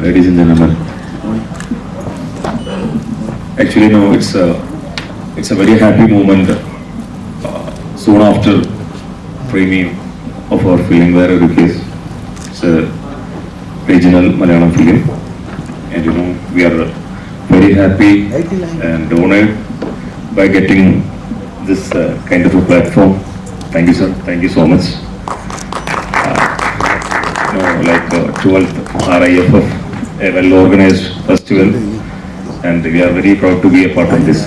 ladies and gentlemen. Actually, no, it's a very happy moment soon after framing of our film, where case it's a regional Malayalam film, and we are very happy and honored by getting this kind of a platform. Thank you, sir. Thank you so much. Like 12th RIFF, a well-organized festival, and we are very proud to be a part of this.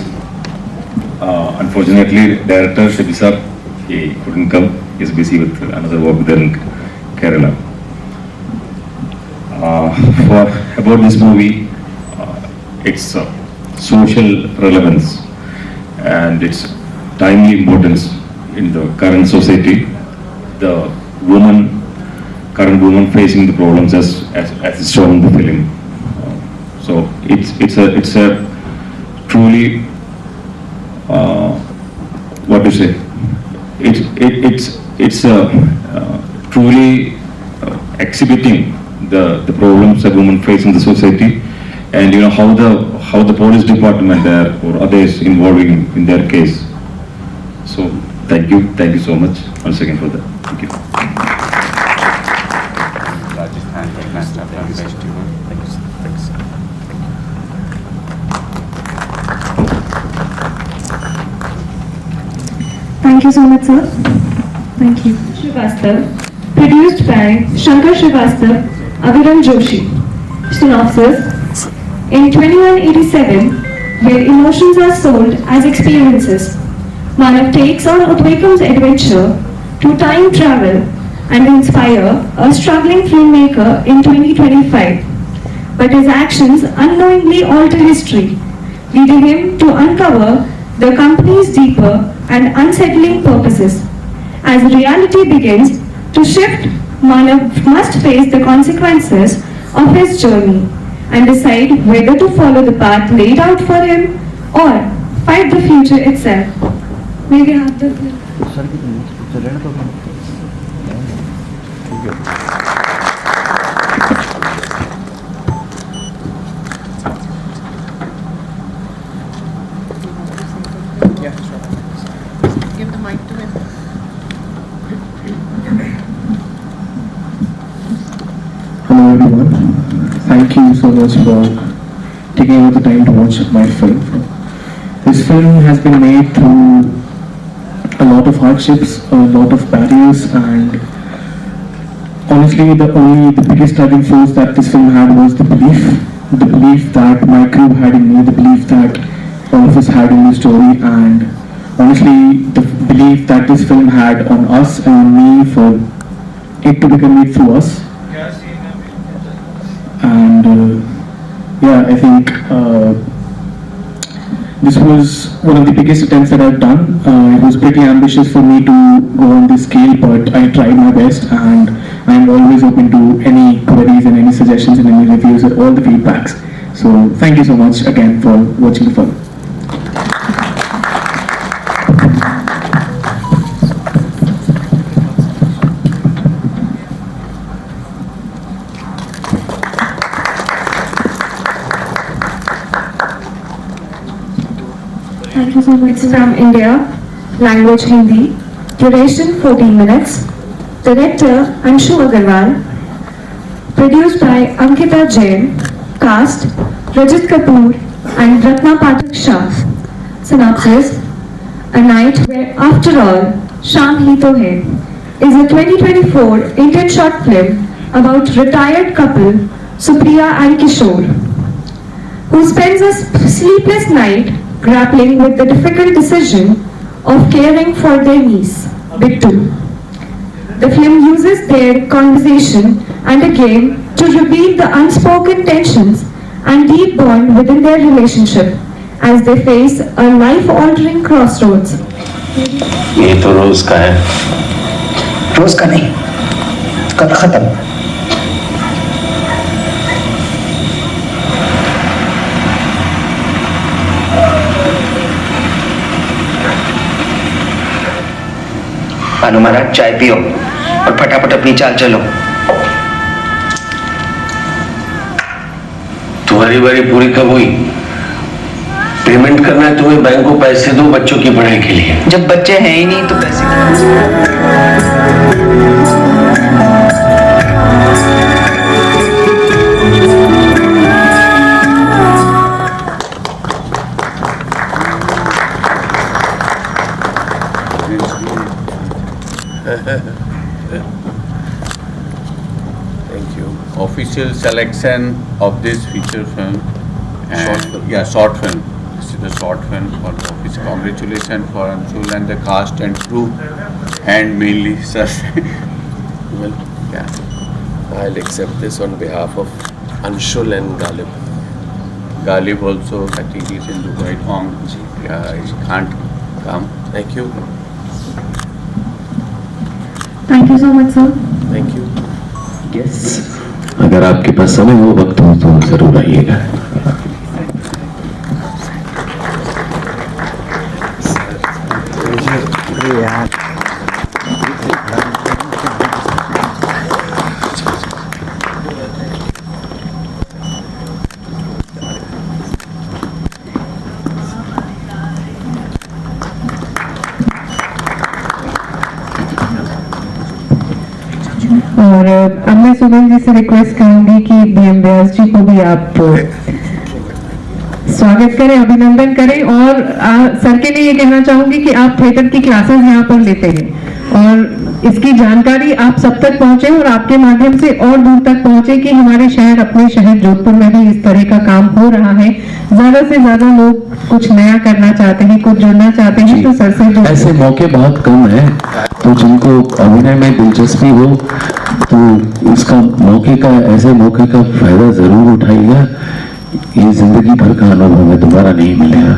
Unfortunately, director Shibi sir, he couldn't come. He's busy with another work there in Kerala. About this movie, its social relevance and its timely importance in the current society, the current woman facing the problems as is shown in the film. So it's a truly what to say? It's truly exhibiting the problems that women face in the society, and how the police department there or others involving in their case. So thank you so much once again for that. Thank you. Thank you so much, sir. Thank you. Srivastav, produced by Shankar Srivastav, Aviram Joshi. Synopsis: in 2187, where emotions are sold as experiences, Manav takes on Udvaikam's adventure to time travel and inspire a struggling filmmaker in 2025. But his actions unknowingly alter history, leading him to uncover the company's deeper and unsettling purposes. As reality begins to shift, Manav must face the consequences of his journey and decide whether to follow the path laid out for him or fight the future itself. May we have the Give the mic to him. Hello everyone, thank you so much for taking out the time to watch my film. This film has been made through a lot of hardships, a lot of barriers, and honestly the biggest driving force that this film had was the belief that my crew had in me, the belief that all of us had in the story, and honestly the belief that this film had on us and on me for it to become made through us. And I think this was one of the biggest attempts that I've done. It was pretty ambitious for me to go on this scale, but I tried my best, and I'm always open to any queries and any suggestions and any reviews and all the feedbacks. So thank you so much again for watching the film. Thank you so much. It's from India, language Hindi, duration 14 minutes, director Anshu Agarwal, produced by Ankita Jain, cast Rajat Kapoor and Ratna Pathak Shah. Synopsis: a night where after all, Shaam Hi To Hai is a 2024 Indian short film about retired couple Supriya and Kishore, who spends a sleepless night grappling with the difficult decision of caring for their niece, Bittu. The film uses their conversation and a game to reveal the unspoken tensions and deep bond within their relationship as they face a life-altering crossroads. ये तो रोज का है। रोज का नहीं, कल खत्म। भानु महाराज चाय पियो और फटाफट अपनी चाल चलो। तुम्हारी बारी पूरी कब हुई? पेमेंट करना है तुम्हें, बैंक को पैसे दो बच्चों की पढ़ाई के लिए। जब बच्चे हैं ही नहीं तो पैसे Thank you. Official selection of this feature film. Short film. Yeah, short film. This is the short film for the office. Congratulations for Anshul and the cast and crew, and mainly sir. Well, Yeah. I'll accept this on behalf of Anshul and Galib. Galib also, I think he's in Dubai. Yeah, he can't come. Thank you. Thank you so much, sir. Thank you. Yes, अगर आपके पास समय हो, वक्त हो तो जरूर आइएगा। और अब मैं सुमन जी से रिक्वेस्ट करूंगी कि बीएम व्यास जी को भी आप स्वागत करें, अभिनंदन करें। और सर के लिए ये कहना चाहूंगी कि आप थिएटर की क्लासेस यहाँ पर लेते हैं और इसकी जानकारी आप सब तक पहुंचे और आपके माध्यम से और दूर तक पहुंचे कि हमारे शहर, अपने शहर जोधपुर में भी इस तरह का काम हो रहा है। ज्यादा से ज्यादा लोग कुछ नया करना चाहते हैं, कुछ जुड़ना चाहते हैं, तो सर से ऐसे मौके बहुत कम है, तो जिनको अभिनय में दिलचस्पी हो तो इसका ऐसे मौके का फायदा जरूर उठाइएगा। ये जिंदगी भर का अनुभव है, दोबारा नहीं मिलेगा।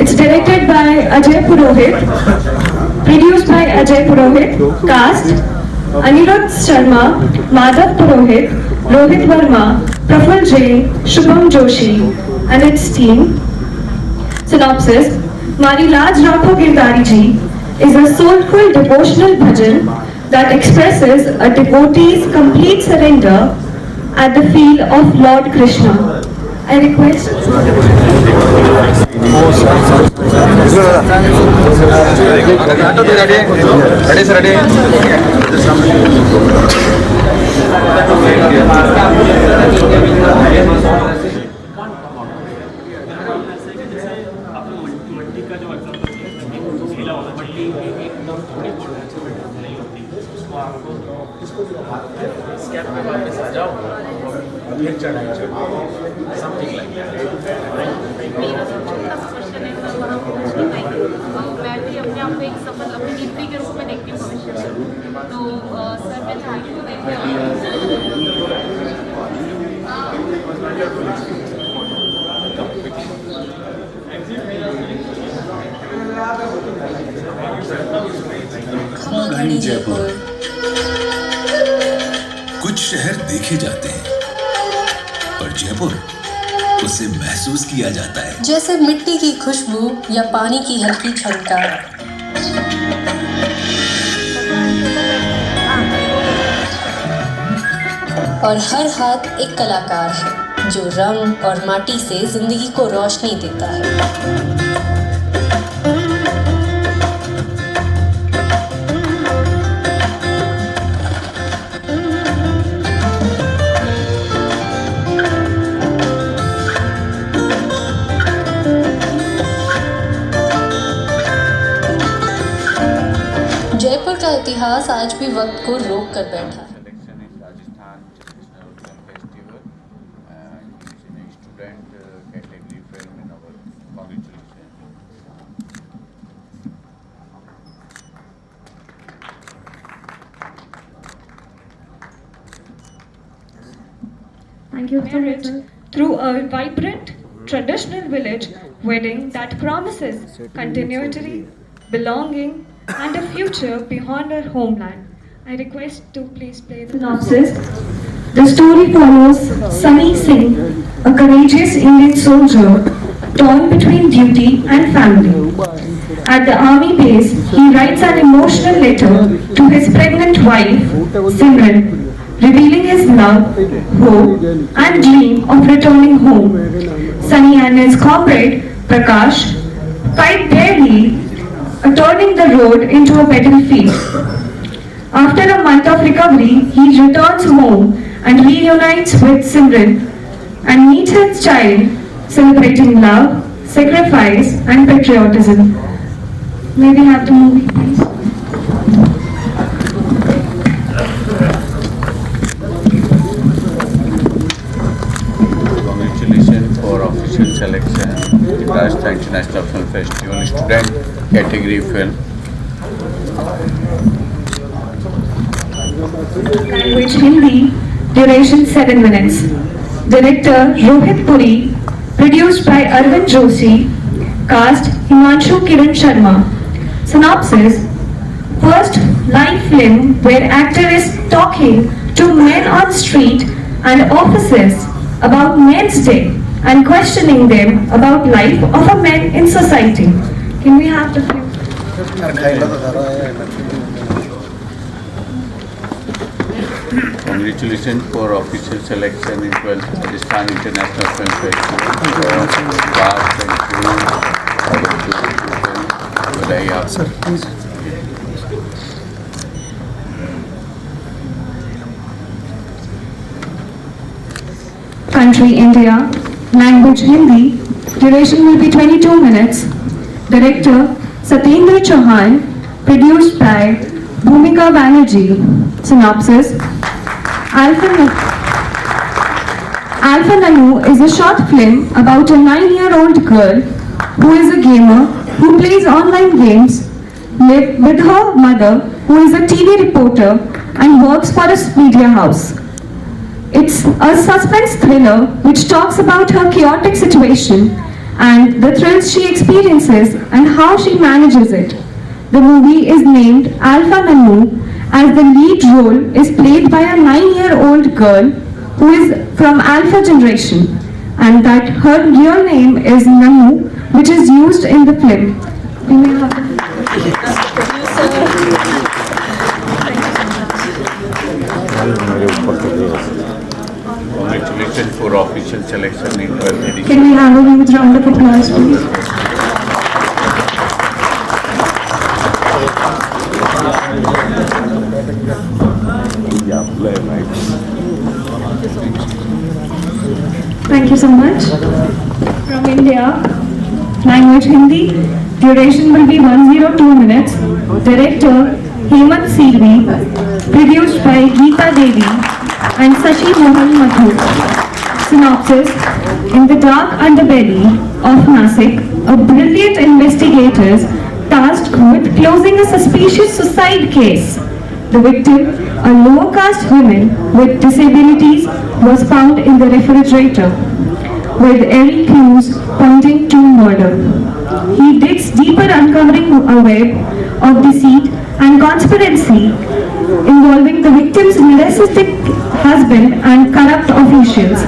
It's directed by Ajay Purohit, produced by Ajay Purohit, cast Anirudh Sharma, Madhav Purohit, Rohit Verma, Praful Jain, Shubham Joshi, and its team. Synopsis: Marilaj Rakho Girdari Ji is a soulful devotional bhajan that expresses a devotee's complete surrender at the feet of Lord Krishna. I request. मैं भी अपने आप को एक सफल अभिनेत्री के रूप में देखती हूँ भविष्य में, तो सर मैं चाहती हूँ घड़ी जयपुर। कुछ शहर देखे जाते हैं पर जयपुर उसे महसूस किया जाता है, जैसे मिट्टी की खुशबू या पानी की हल्की छनकार। और हर हाथ एक कलाकार है जो रंग और माटी से जिंदगी को रोशनी देता है। जयपुर का इतिहास आज भी वक्त को रोक कर बैठा है। Selection in Rajasthan International Film Festival, and he's in a student category film in our congratulations. Thank you so much, sir. Through a vibrant, traditional village wedding that promises continuity, belonging, and a future beyond our homeland. I request to please play the synopsis. The story follows Sunny Singh, a courageous Indian soldier torn between duty and family. At the army base, he writes an emotional letter to his pregnant wife, Simran, revealing his love, hope, and dream of returning home. Sunny and his comrade, Prakash, fight barely, turning the road into a battlefield. After a month of recovery, he returns home and reunites with Simran and meets his child, celebrating love, sacrifice, and patriotism. May we have the movie, please? Congratulations for official selection in Rajasthan International Film Festival student category film. Language Hindi, duration 7 minutes. Director Rohit Puri, produced by Arvind Joshi, cast Himanshu Kiran Sharma. Synopsis: first live film where actor is talking to men on street and offices about Men's Day and questioning them about life of a man in society. Can we have the film? Congratulations for official selection in 12th Rajasthan International Film Festival. Cast and crew. बधाई आप sir please. Country India, language Hindi, duration will be 22 minutes. Director Satyendra Chauhan, produced by Bhumika Banerjee. Synopsis: Alpha Nanu is a short film about a 9-year-old girl who is a gamer who plays online games, lives with her mother who is a TV reporter and works for a media house. It's a suspense thriller which talks about her chaotic situation and the thrills she experiences and how she manages it. The movie is named Alpha Nanu as the lead role is played by a 9-year-old girl who is from Alpha generation and that her real name is Nanu, which is used in the film. We may have Congratulations for official selection in 12th edition. Can we have a huge round of applause, please? Thank you so much. From India, language Hindi, duration will be 102 minutes. Director Hemant Sirvi, produced by Geeta Devi and Sashi Mohan Madhu. Synopsis: in the dark underbelly of Nasik, a brilliant investigator is tasked with closing a suspicious suicide case. The victim, a lower caste woman with disabilities, was found in the refrigerator with eerie clues pointing to murder. He digs deeper, uncovering a web of deceit and conspiracy involving the victim's narcissistic husband and corrupt officials.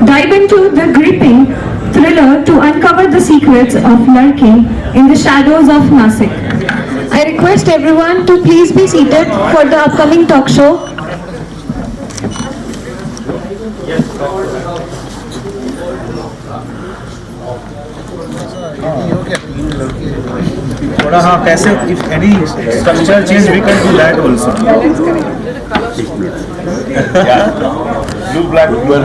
Dive into the gripping thriller to uncover the secrets of lurking in the shadows of Nasik. I request everyone to please be seated for the upcoming talk show. थोड़ा हाँ कैसे if any structure change we can do that also. Blue black blue.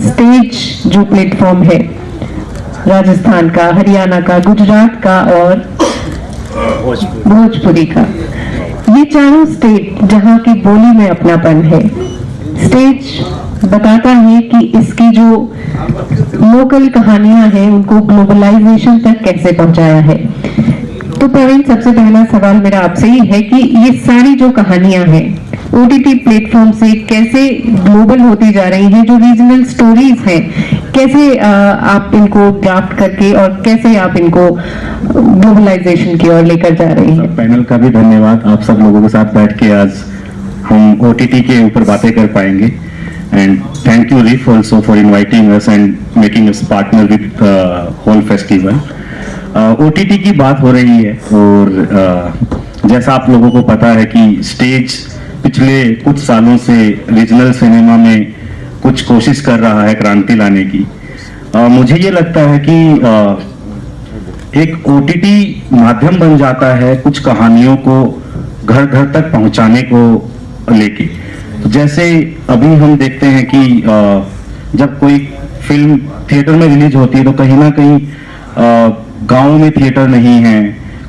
Stage जो platform है राजस्थान का, हरियाणा का, गुजरात का और भोजपुरी का, ये चारों स्टेट जहाँ की बोली में अपनापन है। स्टेज बताता है कि इसकी जो लोकल कहानियां हैं उनको ग्लोबलाइजेशन तक कैसे पहुंचाया है। तो प्रवीण, सबसे पहला सवाल मेरा आपसे ही है कि ये सारी जो कहानियां हैं OTT प्लेटफॉर्म से कैसे ग्लोबल होती जा रही हैं, जो रीजनल स्टोरीज हैं, कैसे आप इनको ड्राफ्ट करके और कैसे आप इनको ग्लोबलाइजेशन की ओर लेकर जा रही हैं? पैनल का भी धन्यवाद, आप सब लोगों के साथ बैठ के आज हम OTT के ऊपर बातें कर पाएंगे। And thank you RIFF also for inviting us and making us partner with whole festival. OTT की बात हो रही है और जैसा आप लोगों को पता है कि स्टेज पिछले कुछ सालों से रीजनल सिनेमा में कुछ कोशिश कर रहा है क्रांति लाने की। मुझे ये लगता है कि एक OTT माध्यम बन जाता है कुछ कहानियों को घर घर तक पहुंचाने को लेके। तो जैसे अभी हम देखते हैं कि जब कोई फिल्म थिएटर में रिलीज होती है तो कहीं ना कहीं गाँव में थिएटर नहीं है,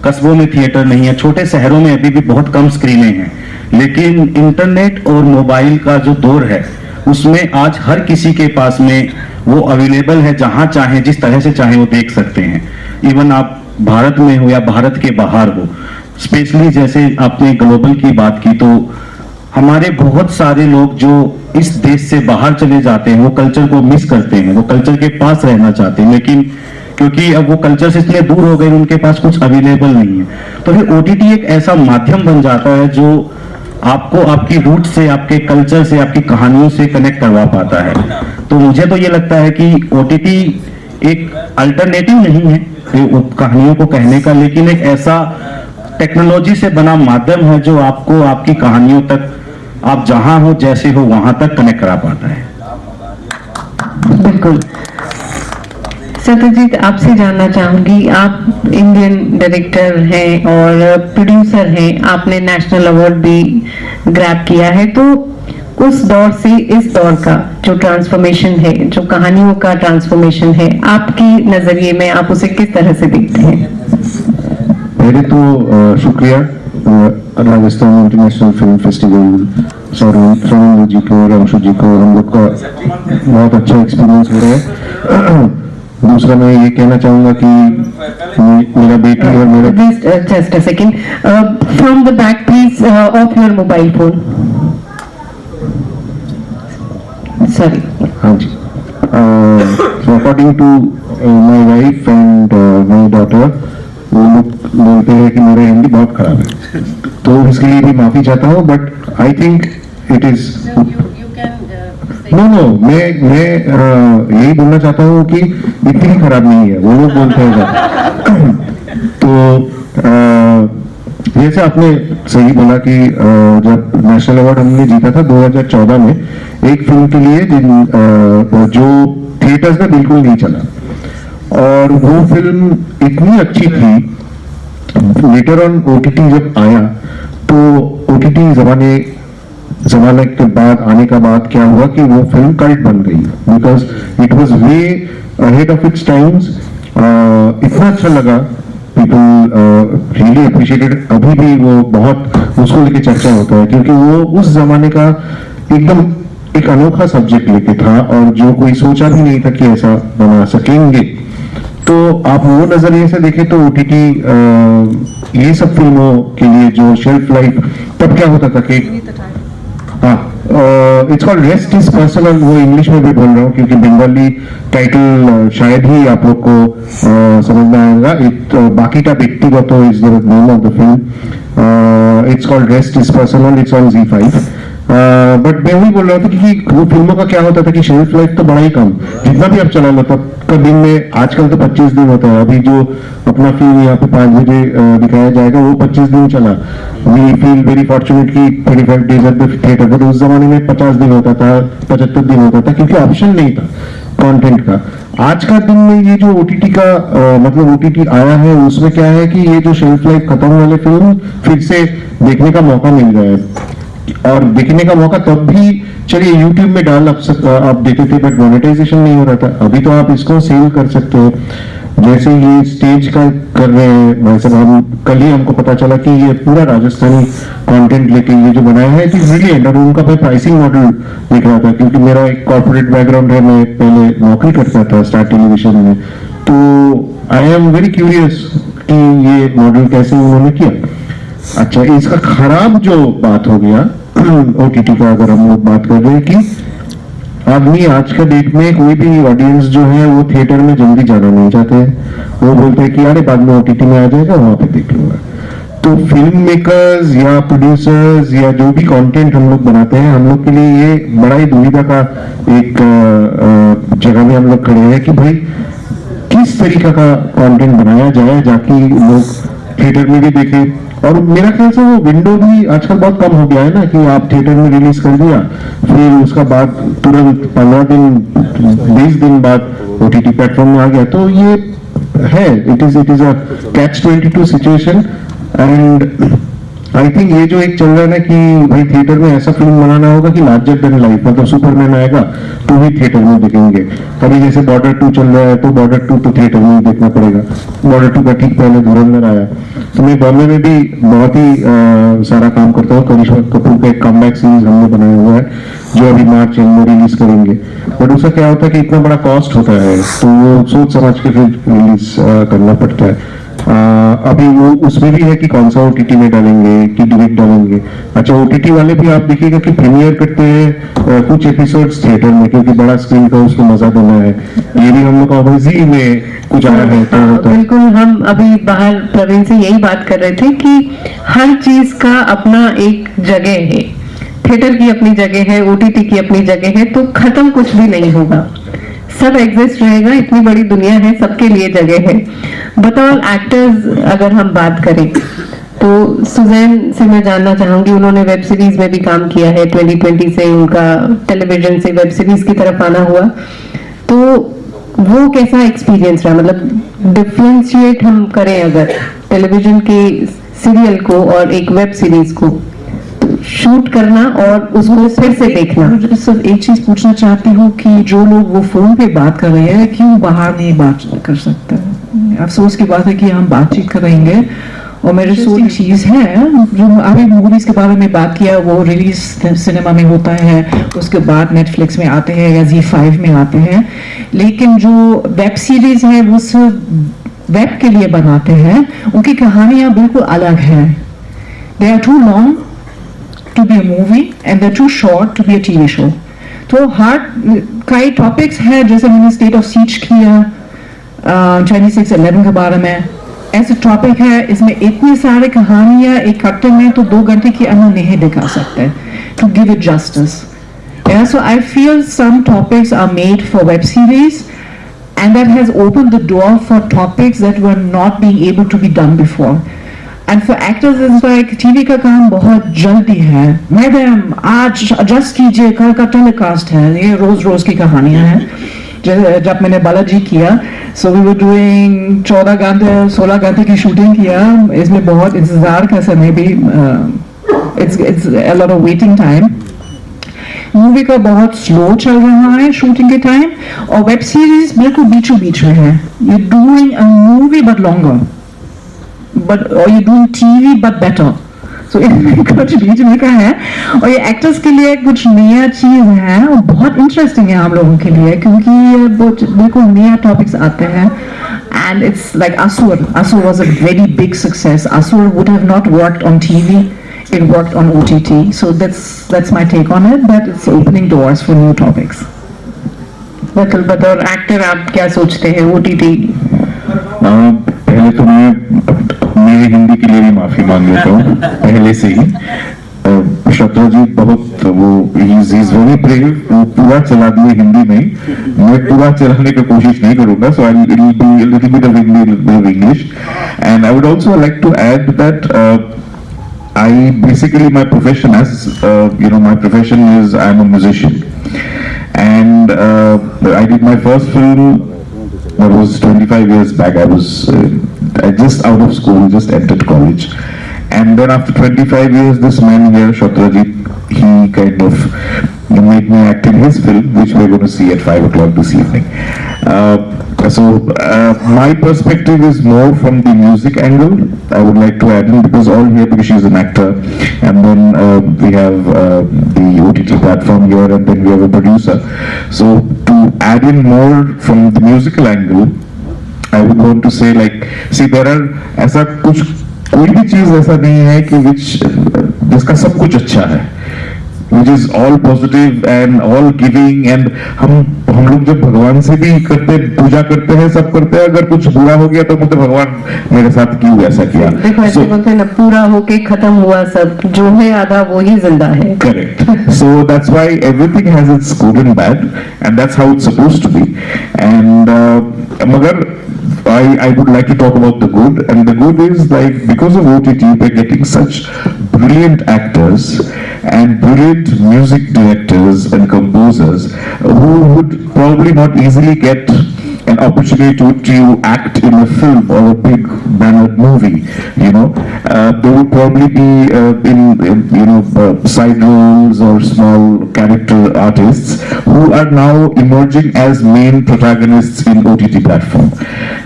कस्बों में थिएटर नहीं है, छोटे शहरों में अभी भी बहुत कम स्क्रीनें हैं। लेकिन इंटरनेट और मोबाइल का जो दौर है उसमें आज हर किसी के पास में वो अवेलेबल है, जहां चाहे जिस तरह से चाहे वो देख सकते हैं। इवन आप भारत में हो या भारत के बाहर हो, स्पेशली जैसे आपने ग्लोबल की बात की, तो हमारे बहुत सारे लोग जो इस देश से बाहर चले जाते हैं वो कल्चर को मिस करते हैं, वो कल्चर के पास रहना चाहते हैं, लेकिन क्योंकि अब वो कल्चर से इतने दूर हो गए उनके पास कुछ अवेलेबल नहीं है। तो फिर OTT एक ऐसा माध्यम बन जाता है जो आपको आपकी रूट से, आपके कल्चर से, आपकी कहानियों से कनेक्ट करवा पाता है। तो मुझे तो ये लगता है कि OTT एक अल्टरनेटिव नहीं है कहानियों को कहने का, लेकिन एक ऐसा टेक्नोलॉजी से बना माध्यम है जो आपको आपकी कहानियों तक, आप जहां हो जैसे हो वहां तक कनेक्ट करा पाता है। बिल्कुल। सत्यजीत, आपसे जानना चाहूंगी, आप इंडियन डायरेक्टर हैं और प्रोड्यूसर हैं, आपने नेशनल अवार्ड भी ग्रैब किया है, तो उस दौर से इस दौर का जो ट्रांसफॉर्मेशन है, जो कहानियों का ट्रांसफॉर्मेशन है, आपकी नजरिए में आप उसे किस तरह से देखते हैं? पहले तो शुक्रिया Rajasthan international film festival Saurabh ji को और अंशु जी को, हम लोग का बहुत अच्छा एक्सपीरियंस हो रहा है। दूसरा मैं ये कहना चाहूंगा कि मेरा बेटी और मेरा just a second, from the back please of your mobile phone. Sorry. हाँ जी। According to my wife and my daughter, वो लोग बोलते हैं कि मेरा हिंदी बहुत खराब है, तो इसके लिए भी माफी चाहता हूँ, but I think it is no मैं यही बोलना चाहता हूँ कि इतनी खराब नहीं है, वो लोग बोलते हैं। तो जैसे आपने सही बोला कि जब नेशनल अवार्ड हमने जीता था 2014 में एक फिल्म के लिए जो थिएटर्स में बिल्कुल नहीं चला, और वो फिल्म इतनी अच्छी थी, लेटर ऑन OTT जब आया तो OTT जमाने के बाद आने का बाद क्या हुआ कि वो फिल्म कल्ट बन गई, because it was way ahead of its times. इतना अच्छा लगा, पीपल रियली अप्रिशिएटेड, अभी भी वो बहुत उसको लेके चर्चा होता है, क्योंकि वो उस जमाने का एकदम एक अनोखा सब्जेक्ट लेके था और जो कोई सोचा भी नहीं था कि ऐसा बना सकेंगे। तो आप वो नजरिए से देखें तो OTT ये सब फिल्मों के लिए जो शेल्फ लाइफ, तब क्या होता था कि it's called rest is personal, वो इंग्लिश में भी बोल रहा हूँ क्योंकि बंगाली टाइटल शायद ही आप लोग को समझ में आएगा। बाकीटा व्यक्तिगत is the name of the film. It's called rest is personal, it's on ZEE5। But मैं वही बोल रहा था कि वो फिल्मों का क्या होता था कि शेल्फ लाइफ तो बड़ा ही कम, जितना भी आप चला लो तब का दिन में, आजकल तो 25 दिन होता है। अभी जो अपना फिल्म यहाँ पे 5 बजे दिखाया जाएगा वो 25 दिन चला। वी फील वेरी फॉर्चुनेट कि 35 days at the theatre, but उस जमाने में 50 दिन होता था, 75 दिन होता था, क्योंकि ऑप्शन नहीं था कंटेंट का। आज का दिन में ये जो OTT का मतलब OTT आया है, उसमें क्या है कि ये जो शेल्फ लाइफ खत्म वाले फिल्म फिर से देखने का मौका मिल गया है, और देखने का मौका तब भी, चलिए YouTube में डाल आप देते थे, बट मोनेटाइजेशन नहीं हो रहा था। अभी तो आप इसको सेल कर सकते हो, जैसे ये स्टेज का कर रहे हैं भाई साहब। हम कल ही हमको पता चला कि ये पूरा राजस्थानी कंटेंट लेके ये जो बनाया है इट इज ब्रिलियंट, और उनका मैं प्राइसिंग मॉडल देख रहा था, क्योंकि मेरा एक कॉर्पोरेट बैकग्राउंड है, मैं पहले नौकरी करता था स्टार टेलीविजन में, तो आई एम वेरी क्यूरियस कि ये मॉडल कैसे उन्होंने किया। अच्छा, इसका खराब जो बात हो गया OTT का अगर हम लोग बात कर रहे हैं कि आदमी आज का डेट में कोई भी ऑडियंस जो है वो थिएटर में जल्दी जाना नहीं चाहते हैं। वो बोलते हैं कि अरे बाद में OTT में आ जाएगा, वहां पे देख लूंगा। तो फिल्म मेकर्स या प्रोड्यूसर्स या जो भी कंटेंट हम लोग बनाते हैं, हम लोग के लिए ये बड़ा ही दुविधा का एक जगह में हम लोग खड़े हैं कि भाई किस तरीका का कंटेंट बनाया जाए जाकि लोग थिएटर में भी देखें। और मेरा ख्याल से वो विंडो भी आजकल बहुत कम हो गया है ना, कि आप थिएटर में रिलीज कर दिया, फिर उसका बाद तुरंत 15 दिन 20 दिन बाद OTT प्लेटफॉर्म में आ गया। तो ये है, it is a catch-22 situation. And I think ये जो एक चल रहा है ना कि भाई थिएटर में ऐसा फिल्म बनाना होगा कि लार्जर देन लाइफ, मतलब सुपरमैन आएगा तो ही थिएटर में देखेंगे। कभी जैसे बॉर्डर 2 चल रहा है तो बॉर्डर 2 तो थिएटर में देखना पड़ेगा। बॉर्डर 2 का ठीक पहले धुरंधर आया। तो मैं बॉम्बे में भी बहुत ही सारा काम करता हूँ। करिश्मा कपूर का एक कमबैक सीरीज हमने बनाया हुआ है जो अभी मार्च में रिलीज करेंगे। बट उसका क्या होता है कि इतना बड़ा कॉस्ट होता है, तो वो सोच समझ के फिर रिलीज करना पड़ता है। अभी वो उसमें भी है कि कौन सा OTT में डालेंगे कि डायरेक्ट डालेंगे। अच्छा, OTT वाले भी आप देखिएगा कि प्रीमियर करते हैं कुछ एपिसोड्स थिएटर में, क्योंकि बड़ा स्क्रीन का उसको मजा देना है। ये भी हम लोग का में कुछ आया है तो बिल्कुल। हम अभी बाहर प्रवीण से यही बात कर रहे थे कि हर चीज का अपना एक जगह है। थिएटर की अपनी जगह है, OTT की अपनी जगह है, तो खत्म कुछ भी नहीं होगा, सब एग्जिस्ट रहेगा। इतनी बड़ी दुनिया है, सबके लिए जगह है। बतौर एक्टर्स अगर हम बात करें तो सुजैन से मैं जानना चाहूंगी, उन्होंने वेब सीरीज में भी काम किया है। 2020 से उनका टेलीविजन से वेब सीरीज की तरफ आना हुआ, तो वो कैसा एक्सपीरियंस रहा? मतलब डिफ्रेंशिएट हम करें अगर टेलीविजन के सीरियल को और एक वेब सीरीज को, शूट करना और उसको फिर से देखना। मुझे सिर्फ एक चीज पूछना चाहती हूँ कि जो लोग वो फोन पे बात कर रहे हैं, क्यों बाहर नहीं बात कर सकते? अफसोस की बात है कि हम बातचीत करेंगे। और मेरी सोच चीज है, जो अभी मूवीज के बारे में बात किया, वो रिलीज सिनेमा में होता है, उसके बाद नेटफ्लिक्स में आते हैं या Z5 में आते हैं। लेकिन जो वेब सीरीज है वो सिर्फ वेब के लिए बनाते हैं, उनकी कहानियां बिल्कुल अलग है। They are too long to be a movie and they're too short to be a TV show. तो हर कई टॉपिक्स है, जैसे मैंने स्टेट ऑफ सीज किया Chinese 611 के बारे में, ऐसे टॉपिक है। इसमें इतनी सारी कहानियां इकट्ठे में तो 2 घंटे के अंदर नहीं दिखा सकते to give it justice. Yeah, so I feel some topics are made for web series and that has opened the door for topics that were not being able to be done before. And for actors it's like TV का काम बहुत जल्दी है, madam आज adjust कीजिए, कल का telecast है। ये रोज रोज की कहानियां हैं। जब मैंने बालाजी किया, so we were doing 14 घंटे 16 घंटे की शूटिंग किया। इसमें बहुत इंतजार का समय भी, it's a lot of waiting time। Movie का बहुत स्लो चल रहा है शूटिंग के टाइम, और वेब सीरीज बिल्कुल बीचों बीच में है। You're doing a movie but longer, or you're doing TV but better. So इनमें कुछ बीच में का है, और ये एक्टर्स के लिए कुछ नया चीज है और बहुत इंटरेस्टिंग है हम लोगों के लिए, क्योंकि ये बिल्कुल नया टॉपिक्स आते हैं। And it's like Asur was a very big success. Asur would have not worked on TV, it worked on OTT. So that's my take on it, but it's opening doors for new topics. बतौर actor आप क्या सोचते हैं OTT? पहले तो मैं मेरी हिंदी के लिए भी माफी मांग लेता हूँ पहले से ही। शत्रुघ्न जी बहुत वो इज वेरी ब्रेव, वो पूरा चला दिए हिंदी में। मैं पूरा चलाने की कोशिश नहीं करूंगा, so I will be a little bit of English. And I would also like to add that I basically my profession my profession is I'm a musician, and I did my first film that was 25 years back. I was just out of school, just entered college, and then after 25 years, this man here, Shatrajit, he kind of made me act in his film, which we're going to see at 5 o'clock this evening. So my perspective is more from the music angle. I would like to add in, because all here, because she's an actor, and then we have the OTT platform here, and then we have a producer. So to add in more from the musical angle, I would want to say, like, see, there are ऐसा कुछ कोई भी चीज ऐसा नहीं है कि जिसका सब कुछ अच्छा है। which is all positive and all giving, and हम लोग जब भगवान से भी करते पूजा करते हैं, सब करते हैं, अगर कुछ बुरा हो गया तो बोलते भगवान मेरे साथ क्यों ऐसा किया। देखो ऐसे बोलते हैं ना, पूरा होके खत्म हुआ सब, जो है आधा वो ही जिंदा है। Correct. So that's why everything has its good and bad, and that's how it's supposed to be. And मगर I would like to talk about the good, and the good is like because of OTT we're getting such brilliant actors and brilliant music directors and composers who would probably not easily get an opportunity to act in a film or a big banner movie. You know, they would probably be in side roles or small character artists who are now emerging as main protagonists in OTT platform.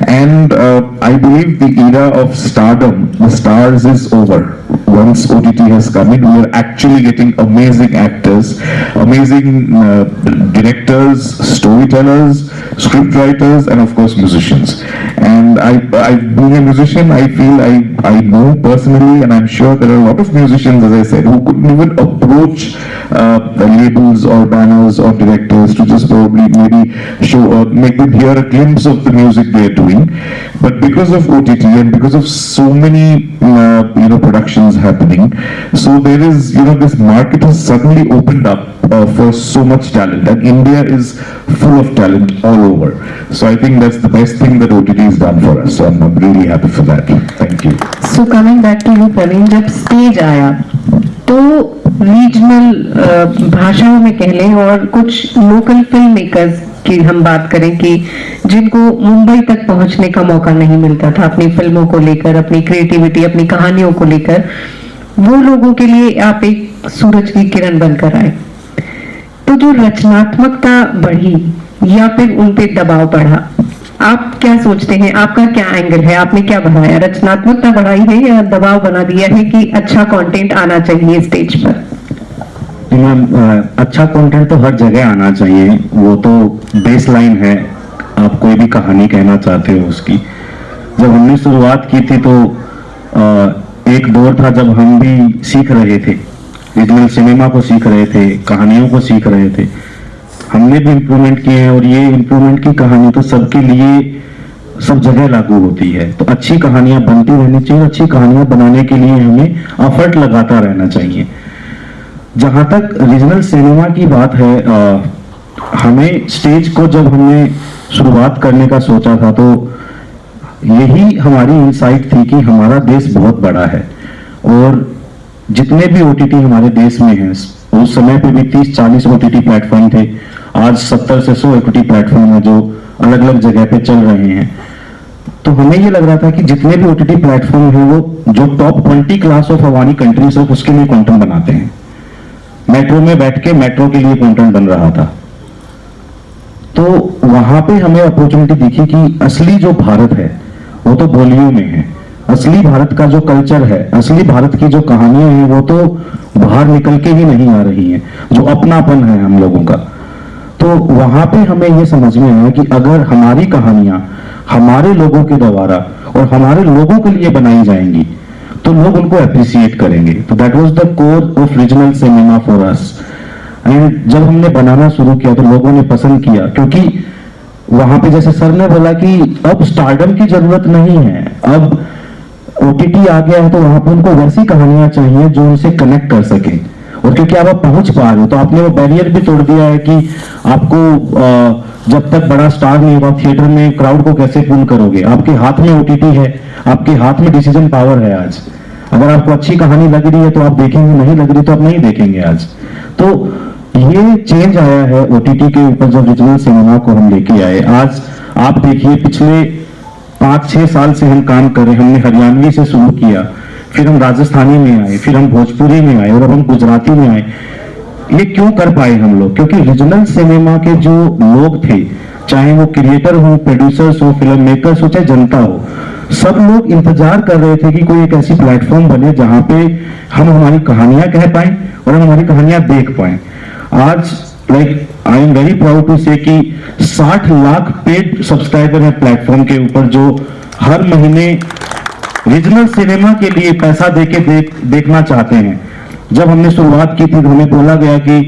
And I believe the era of stardom, the stars, is over. Once OTT has come in, we are actually getting amazing actors, amazing directors, storytellers, scriptwriters, and of course musicians. And being a musician, I feel I know personally, and I'm sure there are a lot of musicians, as I said, who couldn't even approach labels or banners or directors to just probably maybe show or make them hear a glimpse of the music they are doing. But because of OTT and because of so many productions happening, so there is this market has suddenly opened up for so much talent, and India is full of talent all over. So I think that's the best thing that OTT has done for us. So I'm really happy for that. Thank you. So coming back to you, Praveen, जब stage आया तो regional भाषाओं में कह लें और कुछ local film makers की हम बात करें कि जिनको मुंबई तक पहुंचने का मौका नहीं मिलता था अपनी फिल्मों को लेकर, अपनी क्रिएटिविटी, अपनी कहानियों को लेकर, वो लोगों के लिए आप एक सूरज की किरण बनकर आए। तो जो रचनात्मकता बढ़ी या फिर उन पे दबाव बढ़ा, आप क्या सोचते हैं, आपका क्या एंगल है, आपने क्या बढ़ाया, रचनात्मकता बढ़ाई है या दबाव बना दिया है कि अच्छा कंटेंट आना चाहिए स्टेज पर? अच्छा कंटेंट तो हर जगह आना चाहिए, वो तो बेसलाइन है। आप कोई भी कहानी कहना चाहते हो उसकी। जब हमने शुरुआत की थी तो एक दौर था जब हम भी सीख रहे थे, रीजनल सिनेमा को सीख रहे थे, कहानियों को सीख रहे थे। हमने भी इम्प्रूवमेंट किए हैं और ये इम्प्रूवमेंट की कहानी तो सबके लिए सब जगह लागू होती है। तो अच्छी कहानियां बनती रहनी चाहिए, अच्छी कहानियां बनाने के लिए हमें एफर्ट लगाता रहना चाहिए। जहां तक रीजनल सिनेमा की बात है, हमें स्टेज को जब हमने शुरुआत करने का सोचा था तो यही हमारी इंसाइट थी कि हमारा देश बहुत बड़ा है और जितने भी ओटीटी हमारे देश में हैं, उस समय पे भी 30-40 ओटीटी प्लेटफॉर्म थे, आज 70 से 100 ओटीटी प्लेटफॉर्म है जो अलग अलग जगह पे चल रहे हैं। तो हमें ये लग रहा था कि जितने भी ओटीटी प्लेटफॉर्म हैं वो जो टॉप 20 क्लास ऑफ हमारी कंट्री सिर्फ उसके लिए कंटेंट बनाते हैं। मेट्रो में बैठ के मेट्रो के लिए कंटेंट बन रहा था। तो वहां पे हमें अपॉर्चुनिटी दिखी कि असली जो भारत है वो तो बोलियों में है, असली भारत का जो कल्चर है, असली भारत की जो कहानियां हैं वो तो बाहर निकल के ही नहीं आ रही हैं, जो अपनापन है हम लोगों का। तो वहां पे हमें ये समझ में आया कि अगर हमारी कहानियां हमारे लोगों के द्वारा और हमारे लोगों के लिए बनाई जाएंगी तो लोग उनको अप्रिशिएट करेंगे। तो that was the core of regional cinema for us. And जब हमने बनाना शुरू किया तो लोगों ने पसंद किया, क्योंकि वहां पे जैसे सर ने बोला कि अब स्टारडम की जरूरत नहीं है, अब ओटीटी आ गया है तो वहां पे उनको वैसी कहानियां चाहिए जो उनसे कनेक्ट कर सके। और क्योंकि अब आप पहुंच पा रहे हो तो आपने वो बैरियर भी तोड़ दिया है कि आपको जब तक बड़ा स्टार नहीं होगा थिएटर में क्राउड को कैसे पुल करोगे। आपके हाथ में ओटीटी है, आपके हाथ में डिसीजन पावर है। आज अगर आपको अच्छी कहानी लग रही है तो आप देखेंगे, नहीं लग रही तो आप नहीं देखेंगे। आज तो ये चेंज आया है ओटीटी के ऊपर जब रीजनल सिनेमा को हम लेके आए। आज आप देखिए पिछले 5-6 साल से हम काम कर रहे हैं। हमने हरियाणवी से शुरू किया, फिर हम राजस्थानी में आए, फिर हम भोजपुरी में आए और अब हम गुजराती में आए। ये क्यों कर पाए हम लोग? क्योंकि रीजनल सिनेमा के जो लोग थे, चाहे वो क्रिएटर हो, प्रोड्यूसर्स हो, फिल्म मेकर्स हो, चाहे जनता हो, सब लोग इंतजार कर रहे थे कि कोई एक ऐसी प्लेटफॉर्म बने जहां पे हम हमारी कहानियां कह पाए और हम हमारी कहानियां देख पाए। आज I am very proud to say कि 60 लाख पेड सब्सक्राइबर है प्लेटफॉर्म के ऊपर जो हर महीने रीजनल सिनेमा के लिए पैसा देके देखना चाहते हैं। जब हमने शुरुआत की थी तो हमें बोला गया कि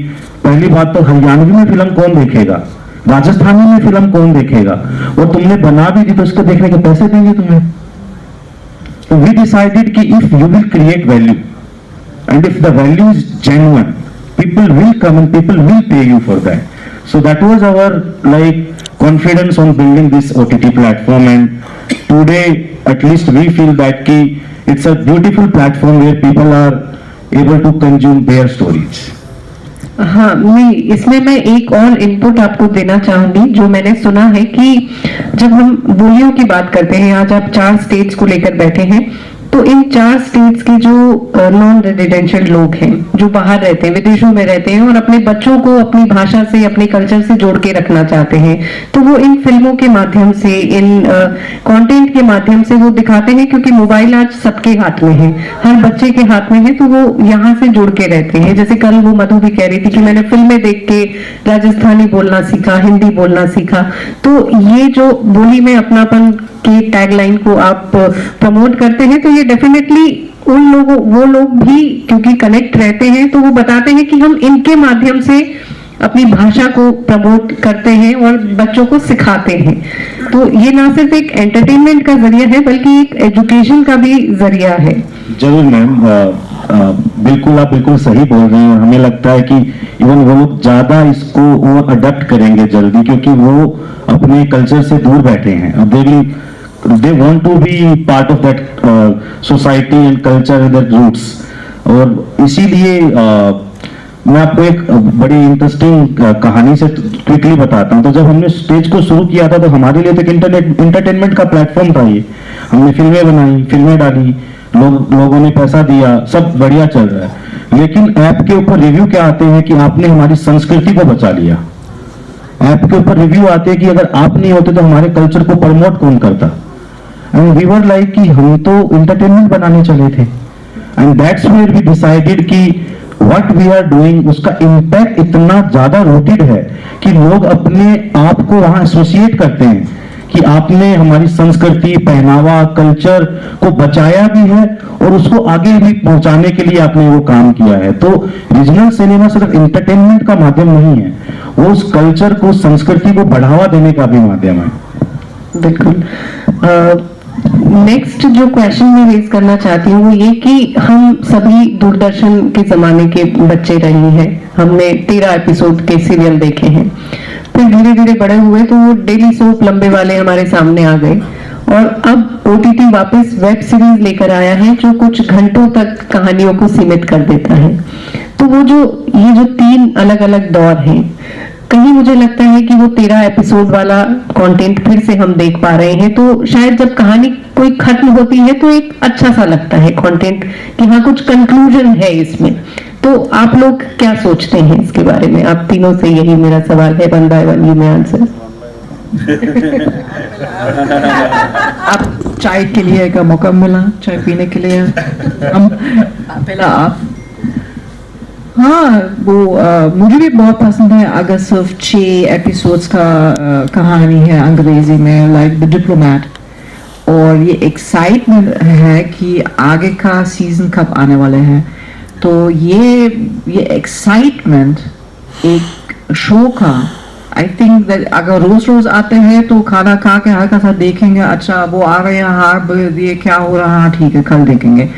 पहली बात तो हरियाणवी में फिल्म कौन देखेगा, राजस्थानी में फिल्म कौन देखेगा, और तुमने बना भी दी तो उसको देखने के पैसे देंगे तुम्हें। तो वी डिसाइडेड कि if you will create value and if the value is genuine, people will come and people will pay you for that. So that was our like confidence on building this OTT platform, and today at least we feel that ki it's a beautiful platform where people are able to consume their stories. हाँ, नहीं, इसमें मैं एक और input आपको देना चाहूंगी। जो मैंने सुना है कि जब हम बोलियों की बात करते हैं, आज आप 4 स्टेट्स को लेकर बैठे हैं, तो इन 4 स्टेट्स के जो नॉन रेजिडेंशियल लोग हैं, जो बाहर रहते हैं, विदेशों में रहते हैं और अपने बच्चों को अपनी भाषा से, अपने कल्चर से जोड़ के रखना चाहते हैं, तो वो इन फिल्मों के माध्यम से, इन कंटेंट के माध्यम से वो दिखाते हैं, क्योंकि मोबाइल आज सबके हाथ में है, हर बच्चे के हाथ में है, तो वो यहाँ से जुड़ के रहते हैं। जैसे कल वो मधु भी कह रही थी कि मैंने फिल्में देख के राजस्थानी बोलना सीखा, हिंदी बोलना सीखा। तो ये जो बोली में अपनापन की टैगलाइन को आप प्रमोट करते हैं, तो ये डेफिनेटली उन लोगों, वो लोग भी क्योंकि कनेक्ट रहते हैं, तो वो बताते हैं कि हम इनके माध्यम से अपनी भाषा को प्रमोट करते हैं और बच्चों को सिखाते हैं। तो ये ना सिर्फ एक एंटरटेनमेंट का जरिया है, बल्कि एक एजुकेशन का भी जरिया है। जरूर मैम, बिल्कुल आप बिल्कुल सही बोल रहे हैं। हमें लगता है कि इवन वो लोग ज्यादा इसको वो अडॉप्ट करेंगे जल्दी, क्योंकि वो अपने कल्चर से दूर बैठे हैं। अब they want to be part of that society and culture and their roots। और इसीलिए मैं आपको एक बड़ी इंटरेस्टिंग कहानी से क्विकली बताता हूँ। तो जब हमने स्टेज को शुरू किया था, तो हमारे लिए तो एक इंटरटेनमेंट का प्लेटफॉर्म था ये। हमने फिल्में बनाई, फिल्में डाली, लोगों ने पैसा दिया, सब बढ़िया चल रहा है। लेकिन ऐप के ऊपर रिव्यू क्या आते हैं कि आपने हमारी संस्कृति को बचा लिया। ऐप के ऊपर रिव्यू आते हैं कि अगर आप नहीं होते तो हमारे कल्चर को प्रमोट कौन करता। एंड वी वर लाइक कि हम तो एंटरटेनमेंट बनाने चले थे, and that's where we decided कि व्हाट वी आर डूइंग, उसका इम्पैक्ट इतना ज्यादा रूटेड है कि लोग अपने आप को वहां एसोसिएट करते हैं कि आपने हमारी संस्कृति, पहनावा, कल्चर को बचाया भी है और उसको आगे भी पहुंचाने के लिए आपने वो काम किया है। तो रीजनल सिनेमा सिर्फ एंटरटेनमेंट का माध्यम नहीं है, वो उस कल्चर को, संस्कृति को बढ़ावा देने का भी माध्यम है। बिल्कुल। नेक्स्ट जो क्वेश्चन मैं रेज करना चाहती हूँ वो ये कि हम सभी दूरदर्शन के जमाने के बच्चे रहे हैं। हमने 13 एपिसोड के सीरियल देखे हैं, फिर धीरे धीरे बड़े हुए तो वो डेली सोप लंबे वाले हमारे सामने आ गए, और अब OTT वापस वेब सीरीज लेकर आया है जो कुछ घंटों तक कहानियों को सीमित कर देता है। तो वो ये जो 3 अलग अलग दौर हैं, कहीं मुझे लगता है कि वो 13 एपिसोड वाला कंटेंट फिर से हम देख पा रहे हैं। तो शायद जब कहानी कोई खत्म होती है तो एक अच्छा सा लगता है कंटेंट कि हाँ कुछ कंक्लूजन है इसमें। तो आप लोग क्या सोचते हैं इसके बारे में? आप तीनों से यही मेरा सवाल है, वन बाय वन यू में आंसर। आप चाय के लिए का मौका मिला, चाय पीने के लिए। हम पहला आप। हाँ, वो मुझे भी बहुत पसंद है। अगर सिर्फ 6 एपिसोड्स का कहानी है अंग्रेजी में, लाइक द डिप्लोमैट, और ये एक्साइटमेंट है कि आगे का सीजन कब आने वाले हैं। तो ये एक्साइटमेंट एक शो का, आई थिंक दैट अगर रोज रोज आते हैं तो खाना खा के हल्का सा देखेंगे, अच्छा वो आ रहे हैं, हाँ ये क्या हो रहा है, ठीक है कल देखेंगे।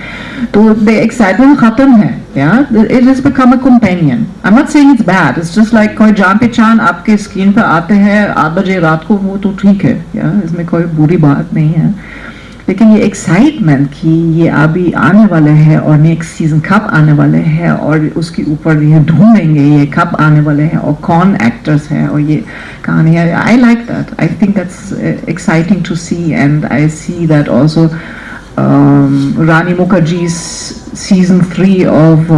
तो द एक्साइटमेंट खत्म है, यार। It has become a companion. I am not saying it's bad, it's just like कोई जान पहचान आपके स्क्रीन पर आते हैं 8 बजे रात को, वो तो ठीक है, यार इसमें कोई बुरी बात नहीं है। लेकिन ये एक्साइटमेंट कि ये अभी आने वाले हैं और नेक्स्ट सीजन कब आने वाले हैं, और उसके ऊपर ये ढूंढेंगे ये कब आने वाले हैं और कौन एक्टर्स हैं और ये कहानी है। I like that, I think that's exciting to see, and I see that also Rani Mukherjee's season 3 of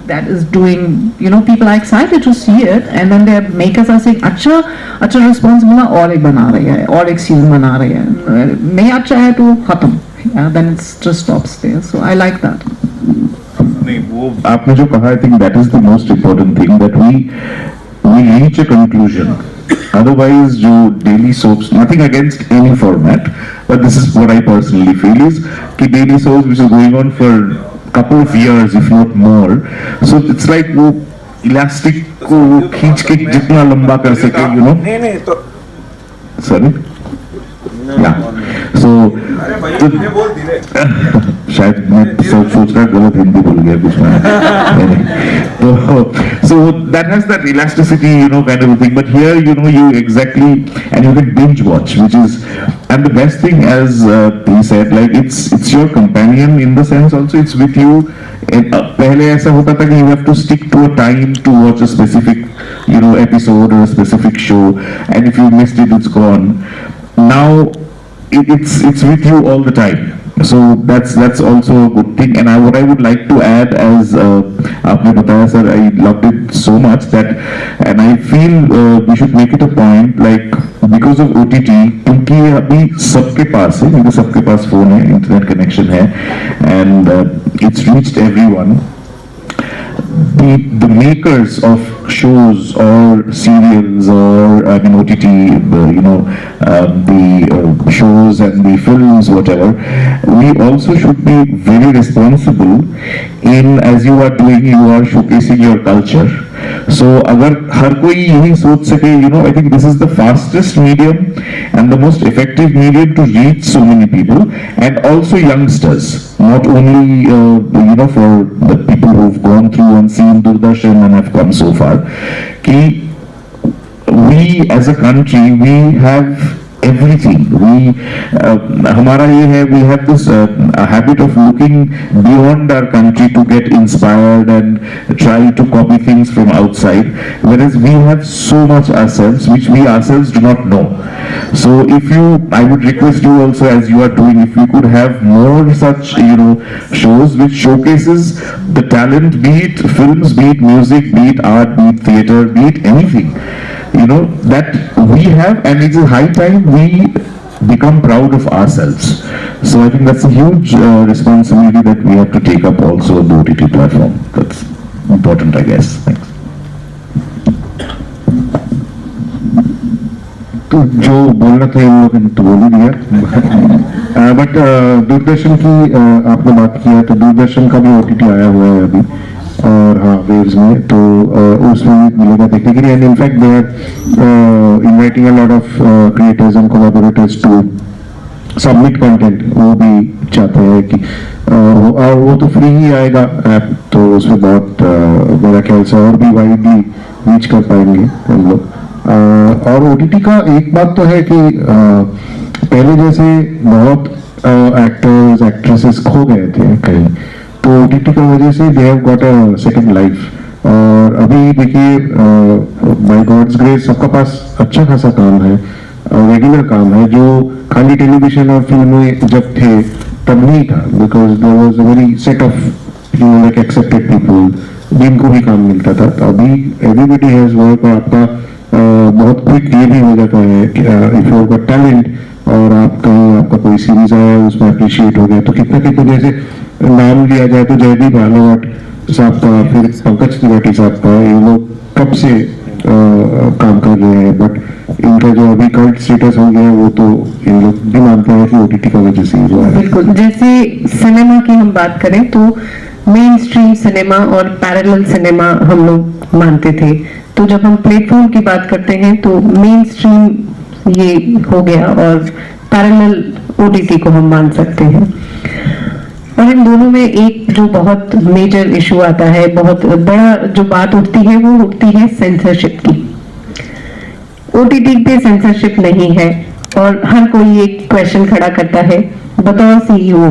that is doing, people are excited to see it, and then their makers are saying अच्छा response मिला और एक बना रही है, और एक season बना रही है, नहीं अच्छा है तो खत्म, then it just stops there. So I like that. नहीं, वो आपने जो कहा, I think that is the most important thing, that we reach a conclusion. Otherwise, जो daily soaps, nothing against any format, but this is what I personally feel is कि daily soaps which is going on for couple of years, if not more. So it's like वो elastic को खींच के जितना लंबा कर सके, you know. नहीं तो Sorry. Yeah. So शायद मैं सोच रहा गलत हिंदी बोल गया कुछ में. So that has that elasticity, you know, kind of a thing. But here, you know, you exactly, and you can binge watch, which is, and the best thing, as he said, like it's your companion in the sense also, it's with you. पहले ऐसा होता था कि you have to stick to a time to watch a specific, you know, episode or a specific show, and if you missed it, it's gone. Now it's with you all the time. So that's also a good thing. And what I would like to add, as आपने बताया sir, I loved it so much that, and I feel we should make it a point, like because of OTT, क्योंकि अभी सबके पास है, क्योंकि सबके पास phone है, internet connection है, and it's reached everyone. The makers of shows or serials or OTT, you know, the shows and the films, whatever, we also should be very responsible in, as you are doing, you are showcasing your culture. So अगर हर कोई यही सोच सके, you know, I think this is the fastest medium and the most effective medium to reach so many people, and also youngsters, not only you know, for the people who've gone through and seen Doordarshan and have come so far, कि we as a country, we have everything. हमारा ये है, we have this habit of looking beyond our country to get inspired and try to copy things from outside, whereas we have so much ourselves which we ourselves do not know. So if you, I would request you also, as you are doing, if you could have more such, you know, shows which showcases the talent, be it films, be it music, be it art, be it theatre, be it anything, you know, that we have, and it's a high time we become proud of ourselves. So I think that's a huge responsibility that we have to take up also on the OTT platform. That's important, I guess. Thanks. तो जो बोलना था इन लोगों ने तो बोल ही दिया. But Doordarshan की आपने बात किया, तो दूरदर्शन का भी OTT आया हुआ है अभी, और हाँ वेव्स में, तो उसमें मिलेगा देखने के लिए. And in fact they are inviting a lot of creators and collaborators to submit content. वो भी चाहते हैं कि और वो तो फ्री ही आएगा ऐप, तो उसमें बहुत मेरा ख्याल से और भी वाइडली रीच कर पाएंगे हम लोग. और OTT का एक बात तो है कि पहले जैसे बहुत एक्टर्स एक्ट्रेसेस खो गए थे कहीं, तो OTT की वजह से they have got a second life. और अभी देखिए बाय गॉड्स ग्रेस सबका पास अच्छा खासा काम है, रेगुलर काम है, जो खाली टेलीविजन और फिल्में जब थे तब नहीं था, because there was a very set of, you know, like accepted people जिनको भी काम मिलता था. तो अभी एवरीबडी हैज वर्क, और आपका बहुत क्विक ये भी हो जाता है कि इफ यू गॉट टैलेंट और आप कहीं आपका कोई सीरीज आया उसमें अप्रिशिएट हो गया, तो कितना कितना, जैसे नाम लिया जाए तो जयदीप भानोट साहब का, फिर पंकज त्रिपाठी साहब का, ये लोग कब से काम कर रहे हैं, बट इनका जो अभी कल्ट स्टेटस हो गया वो तो इन लोग भी मानते हैं कि OTT का वजह से हुआ है. बिल्कुल. जैसे सिनेमा की हम बात करें तो मेन स्ट्रीम सिनेमा और पैरेलल सिनेमा हम लोग मानते थे, तो जब हम प्लेटफॉर्म की बात करते हैं तो मेन स्ट्रीम ये हो गया और पैरेलल OTT को हम मान सकते हैं. और इन दोनों में एक जो बहुत मेजर इशू आता है, बहुत बड़ा जो बात उठती है, वो उठती है सेंसरशिप की. OTT पे सेंसरशिप नहीं है, और हर कोई एक क्वेश्चन खड़ा करता है, बतौर CEO,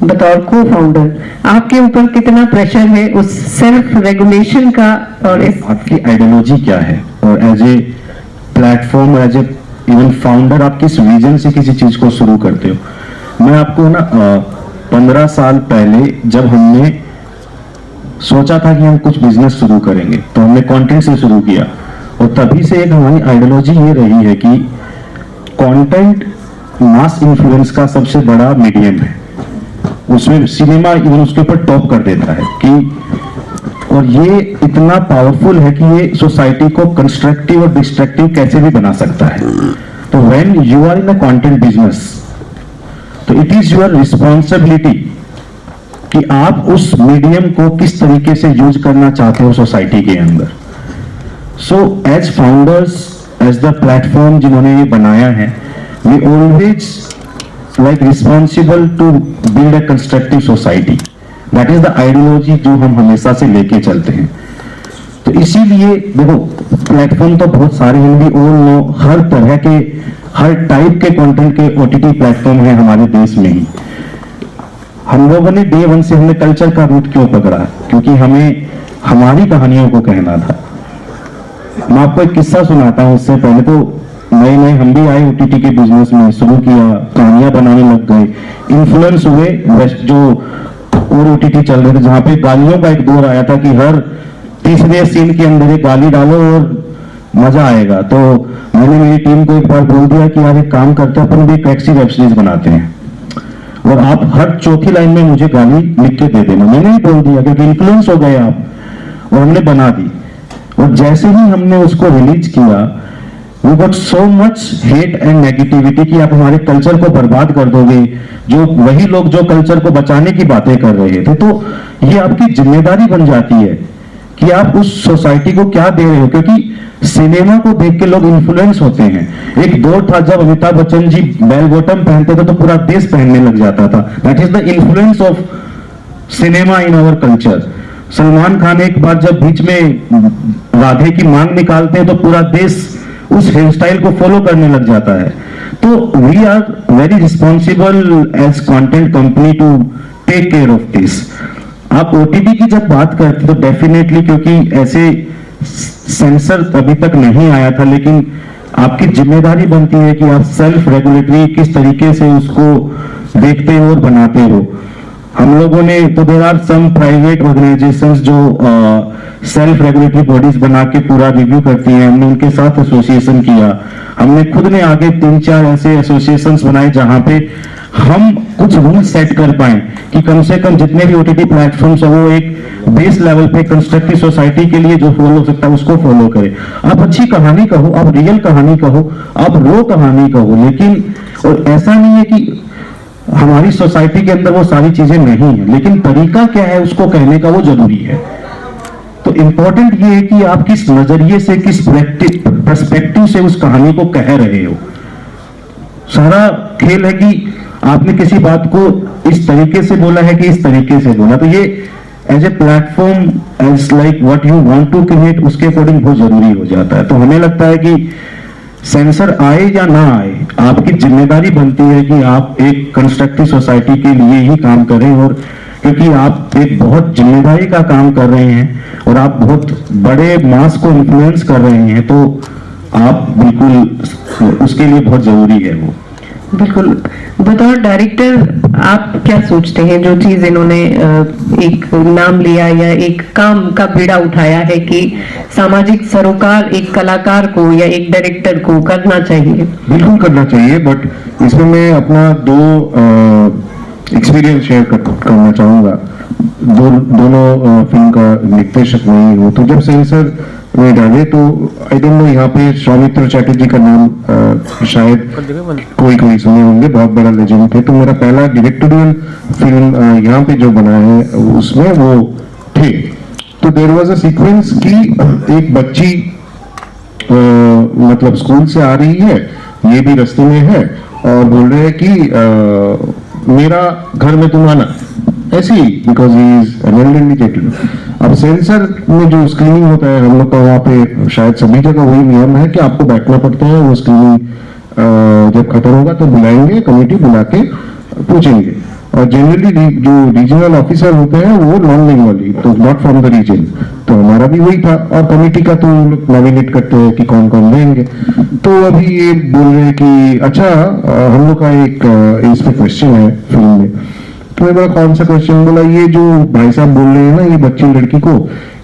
बतौर को फाउंडर, आपके ऊपर कितना प्रेशर है उस सेल्फ रेगुलेशन का, और इस आपकी आइडियोलॉजी क्या है, और as a platform, as a even founder, आप किस विजन से किसी चीज को शुरू करते हो. मैं आपको ना 15 साल पहले जब हमने सोचा था कि हम कुछ बिजनेस शुरू करेंगे, तो हमने कंटेंट से शुरू किया, और तभी से एक हमारी आइडियोलॉजी ये रही है कि कंटेंट मास इन्फ्लुएंस का सबसे बड़ा मीडियम है. उसमें सिनेमा इवन उसके ऊपर टॉप कर देता है कि, और ये इतना पावरफुल है कि ये सोसाइटी को कंस्ट्रक्टिव और डिस्ट्रक्टिव कैसे भी बना सकता है. तो when you are in a content business, तो इट इज योर रिस्पॉन्सिबिलिटी कि आप उस मीडियम को किस तरीके से यूज करना चाहते हो सोसाइटी के अंदर। So as founders, as the platform जिन्होंने ये बनाया है, we always like responsible to build a constructive society. That is the ideology जो हम हमेशा से लेके चलते हैं। तो इसीलिए देखो, प्लेटफॉर्म तो बहुत सारे हैं, वी ऑल नो, हर तरह के, हर टाइप के कंटेंट के ओटीटी प्लेटफॉर्म है हमारे देश में ही। हम लोगों ने डे वन से हमने कल्चर का रूट क्यों पकड़ा? क्योंकि हमें हमारी कहानियों को कहना था। मैं आपको एक किस्सा सुनाता हूँ। उससे पहले तो नए नए हम भी आए ओटीटी के बिजनेस में, शुरू किया, कहानियां बनाने लग गए, इन्फ्लुएंस हुए वेस्ट जो और ओटीटी चल रहे थे, जहां पे गालियों का एक दौर आया था कि हर तीसरे सीन के अंदर एक गाली डालो और मजा आएगा। तो मैंने मेरी टीम को एक बार बोल दिया कि यार एक काम करते हैं, अपन भी एक टैक्सी वेब सीरीज बनाते हैं और आप हर चौथी लाइन में मुझे गाली लिख के दे देना। मैंने ही बोल दिया क्योंकि इन्फ्लुएंस हो गए आप, और हमने बना दी। और जैसे ही हमने उसको रिलीज किया, we got so much hate and negativity कि आप हमारे कल्चर को बर्बाद कर दोगे, जो वही लोग जो कल्चर को बचाने की बातें कर रहे थे। तो ये आपकी जिम्मेदारी बन जाती है कि आप उस सोसाइटी को क्या दे रहे हो, क्योंकि सिनेमा को देख के लोग इन्फ्लुएंस होते हैं। एक दौर था जब अमिताभ बच्चन जी बेल बॉटम पहनते थे तो पूरा देश पहनने लग जाता था। That is the influence of cinema in our culture. Salman Khan एक बार जब बीच में राधे की मांग निकालते हैं तो पूरा देश उस हेयर स्टाइल को फॉलो करने लग जाता है। तो we are very responsible as content company to take care of this. आप ओटीटी की जब बात करते तो डेफिनेटली, क्योंकि ऐसे सेंसर अभी तक नहीं आया था, लेकिन आपकी जिम्मेदारी बनती है कि आप सेल्फ रेगुलेटरी किस तरीके से उसको देखते हो और बनाते हो। हम लोगों ने तो there are some private organisations जो सेल्फ रेगुलेटरी बॉडीज बना के पूरा रिव्यू करती हैं। हमने उनके साथ एसोसिएशन किया, हमने खुद ने आगे 3-4 ऐसे एसोसिएशंस बनाए जहां पे हम कुछ रूल सेट कर पाए कि कम से कम जितने भी ओटीटी प्लेटफॉर्म्स है वो एक बेस लेवल पे कंस्ट्रक्टिव सोसाइटी के लिए जो फॉलो हो सकता है उसको फॉलो करे। आप अच्छी कहानी कहो, आप रियल कहानी कहो, आप रो कहानी कहो, लेकिन और ऐसा नहीं है कि हमारी सोसाइटी के अंदर वो सारी चीजें नहीं है, लेकिन तरीका क्या है उसको कहने का वो जरूरी है। तो इंपॉर्टेंट ये है कि आप किस नजरिए से, किस पर्सपेक्टिव से उस कहानी को कह रहे हो। सारा खेल है कि आपने किसी बात को इस तरीके से बोला है कि इस तरीके से बोला। तो ये as a platform, as like what you want to create, उसके अकॉर्डिंग बहुत जरूरी हो जाता है। तो हमें लगता है कि सेंसर आए या ना आए, आपकी जिम्मेदारी बनती है कि आप एक कंस्ट्रक्टिव सोसाइटी के लिए ही काम करें। और क्योंकि आप एक बहुत जिम्मेदारी का काम कर रहे हैं और आप बहुत बड़े मास को इन्फ्लुएंस कर रहे हैं, तो आप बिल्कुल उसके लिए बहुत जरूरी है वो। बिल्कुल। बतौर डायरेक्टर आप क्या सोचते हैं, जो चीज इन्होंने एक नाम लिया या एक काम का बीड़ा उठाया है कि सामाजिक सरोकार एक कलाकार को या एक डायरेक्टर को करना चाहिए? बिल्कुल करना चाहिए, बट इसमें मैं अपना 2 एक्सपीरियंस शेयर करना चाहूंगा। दोनों फिल्म का निर्देशक नहीं हो, तो जब सेंसर में डाले तो आई डोंट नो, यहाँ पे सौमित्र चैटर्जी का नाम शायद कोई सुने होंगे, बहुत बड़ा लेजेंड थे। तो मेरा पहला डायरेक्टोरियल फिल्म यहाँ पे जो बना है उसमें वो थे। तो देयर वाज अ सीक्वेंस कि एक बच्ची मतलब स्कूल से आ रही है, ये भी रास्ते में है और बोल रहे हैं कि मेरा घर में तुम आना, ऐसे ही, because he is an elderly gentleman. अब सेंसर में जो स्क्रीनिंग होता है हम लोग का, वहाँ पे शायद सभी जगह वही नियम है कि आपको बैठना पड़ता है। वो स्क्रीनिंग जब खत्म होगा तो बुलाएंगे, कमेटी बुला के पूछेंगे। और जनरली जो रीजनल ऑफिसर होते हैं वो नॉन लिंगुअली, तो नॉट फ्रॉम द रीजन। तो हमारा भी वही था। और कमेटी का तो लोग नॉमिनेट करते हैं कि कौन कौन देंगे। तो अभी ये बोल रहे हैं कि अच्छा हम लोग का एक इस पे क्वेश्चन है फिल्म में। तो मैं बोला कौन सा क्वेश्चन? बोला ये जो भाई साहब बोल रहे हैं ना, ये बच्ची लड़की को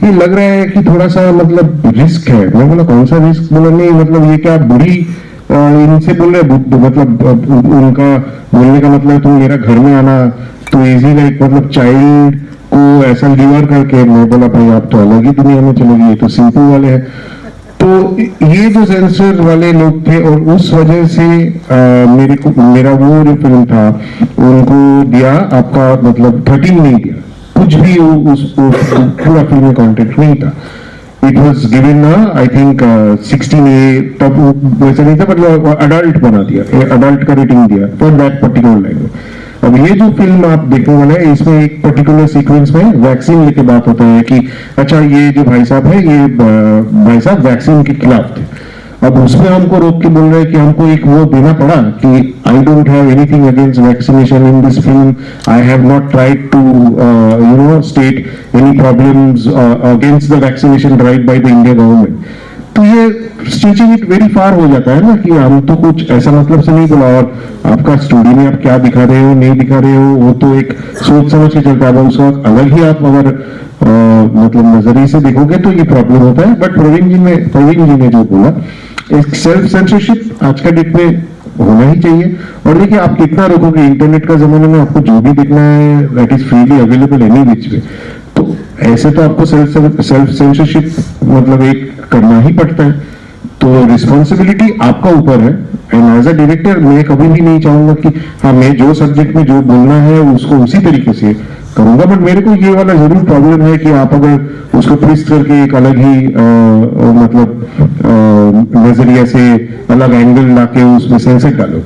ये लग रहा है कि थोड़ा सा मतलब रिस्क है। मैं बोला कौन सा रिस्क? बोला नहीं मतलब ये क्या बुढ़ी इनसे बोल रहे, मतलब उनका बोलने का मतलब तुम मेरा घर में आना तो इजी लाइक मतलब चाइल्ड को ऐसा लीवर करके। मैं बोला भाई आप तो अलग ही दुनिया में चले गए, तो सिंपल वाले हैं। तो ये जो सेंसर वाले लोग थे और उस वजह से मेरा वो जो फिल्म था उनको दिया आपका मतलब 13 नहीं दिया, कुछ भी पूरा फिल्म में कंटेंट नहीं था. It was given I think 16A, तब वैसा नहीं था, मतलब अडल्ट बना दिया, अडल्ट का रेटिंग दिया फॉर दैट पर्टिकुलर लैंग्वेज. अब ये जो फिल्म आप देखने वाले हैं इसमें एक पर्टिकुलर सीक्वेंस में वैक्सीन लेके बात होता है कि अच्छा ये जो भाई साहब है ये भाई साहब वैक्सीन के खिलाफ थे. अब उसमें हमको रोक के बोल रहे हैं कि हमको एक वो देना पड़ा कि I don't have anything against vaccination in this film, I have not tried to state any problems against the vaccination drive by the India government. तो ये स्ट्रेचिंग इट वेरी फार हो जाता है ना कि हम तो कुछ ऐसा मतलब से नहीं बोला, और आपका स्टोरी में आप क्या दिखा रहे हो नहीं दिखा रहे हो वो तो एक सोच समझ के चलता है. उस वक्त अलग ही आप अगर मतलब नजरिए से देखोगे तो ये प्रॉब्लम होता है. बट प्रवीण जी ने जो बोला, एक सेल्फ सेंसरशिप आज का डेट में होना ही चाहिए. और देखिए आप कितना रोकोगे, इंटरनेट का जमाने में आपको जो भी देखना है that is freely available any which way. तो ऐसे तो आपको सेल्फ सेंसरशिप मतलब एक करना ही पड़ता है. तो रिस्पॉन्सिबिलिटी आपका ऊपर है. एंड एज अ डायरेक्टर मैं कभी भी नहीं चाहूंगा कि हाँ मैं जो सब्जेक्ट में जो बोलना है उसको उसी तरीके से करूंगा. बट मेरे को ये वाला जरूर प्रॉब्लम है कि आप अगर उसको ट्विस्ट करके एक अलग ही मतलब नजरिया से अलग एंगल लाके उसमें सेंसर डालो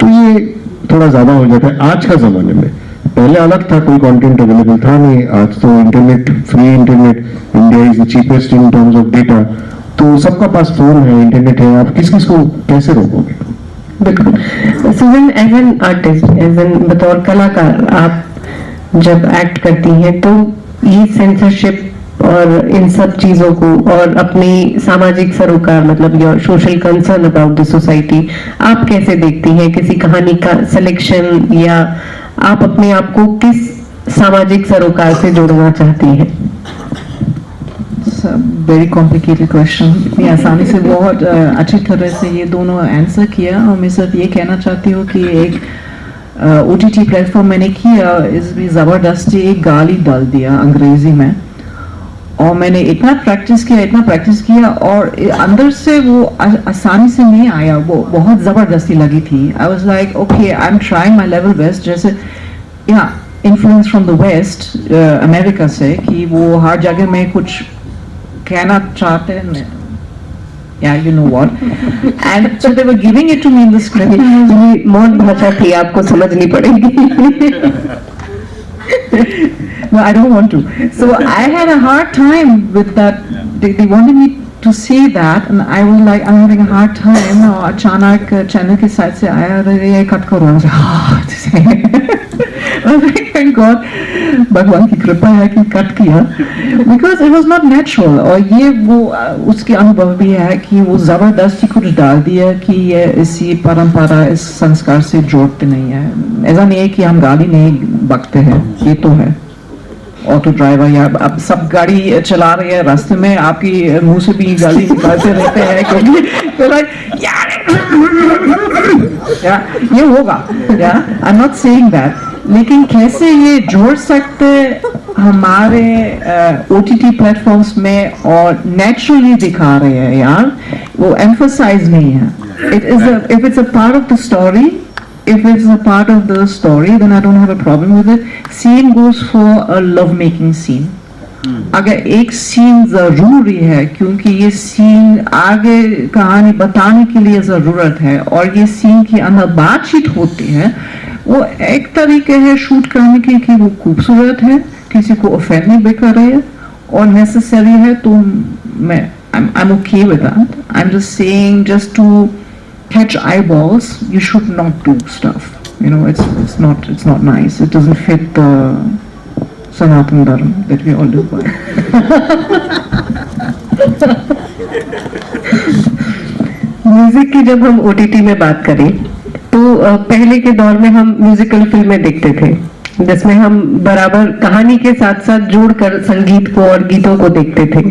तो ये थोड़ा ज्यादा हो जाता है आज का जमाने में. पहले अलग था, कोई कंटेंट अवेलेबल था नहीं. आज तो internet, free internet, India is the cheapest in terms of data. तो सबका पास फोन है, इंटरनेट है, आप किस किस को कैसे रोकोगे? बिल्कुल. Sujan, as an artist, as an बतौर कलाकार, आप जब एक्ट करती हैं तो ये सेंसरशिप और इन सब चीजों को और अपनी सामाजिक सरोकार मतलब your social concern about the society आप कैसे देखती हैं? किसी कहानी का सिलेक्शन या आप अपने आप को किस सामाजिक सरोकार से जोड़ना चाहती हैं? Very complicated question. इतनी आसानी से बहुत अच्छी तरह से ये दोनों आंसर किया. और मैं सिर्फ ये कहना चाहती हूँ कि एक OTT प्लेटफॉर्म मैंने किया, इसमें ज़बरदस्ती एक गाली डाल दिया अंग्रेजी में, और मैंने इतना प्रैक्टिस किया और अंदर से वो आसानी से नहीं आया, वो बहुत ज़बरदस्ती लगी थी. I was like okay, I am trying my level best. जैसे या influence from the West, America से, कि वो हर जगह में कुछ कहना चाहते हैं. Yeah, you know what? And so they were giving it to me in the script. ये मौन भाषा थी, आपको समझनी पड़ेगी. No, I don't want to. So I had a hard time with that. They wanted me to say that, and I was like, I'm having a hard time. और अचानक channel के साइड से आया, अरे ये कट करो. Thank God, भगवान की कृपा है कि कट किया, because it was not natural. और ये वो उसके अनुभव भी है कि वो जबरदस्ती कुछ डाल दिया कि ये इसी परंपरा, इस संस्कार से जोड़ते नहीं है. ऐसा नहीं है कि हम गाली नहीं बकते हैं, ये तो है. ऑटो ड्राइवर या अब सब गाड़ी चला रहे हैं, रास्ते में आपकी मुंह से भी गाली निकालते रहते हैं क्योंकि ये होगा. I am not saying that. लेकिन कैसे ये जोड़ सकते हमारे OTT प्लेटफॉर्म्स में और नेचुरली दिखा रहे हैं यार, वो एम्फसाइज नहीं है. If it's a part of the story, then I don't have a problem with it. Same goes for a love making scene. अगर एक सीन जरूरी है क्योंकि ये सीन आगे कहानी बताने के लिए जरूरत है और ये सीन के अंदर बातचीत होती है, वो एक तरीके है शूट करने की कि वो खूबसूरत है, किसी को ऑफेंड नहीं भी कर रही है और नेसेसरी है, तो मैं I'm okay with that. I'm just saying, just to catch eyeballs, you should not do stuff. You know, it's not nice. It doesn't fit the Sanatan Dharma that we all live by. Music की जब हम OTT में बात करें तो पहले के दौर में हम म्यूजिकल फिल्में देखते थे जिसमें हम बराबर कहानी के साथ साथ जोड़कर संगीत को और गीतों को देखते थे.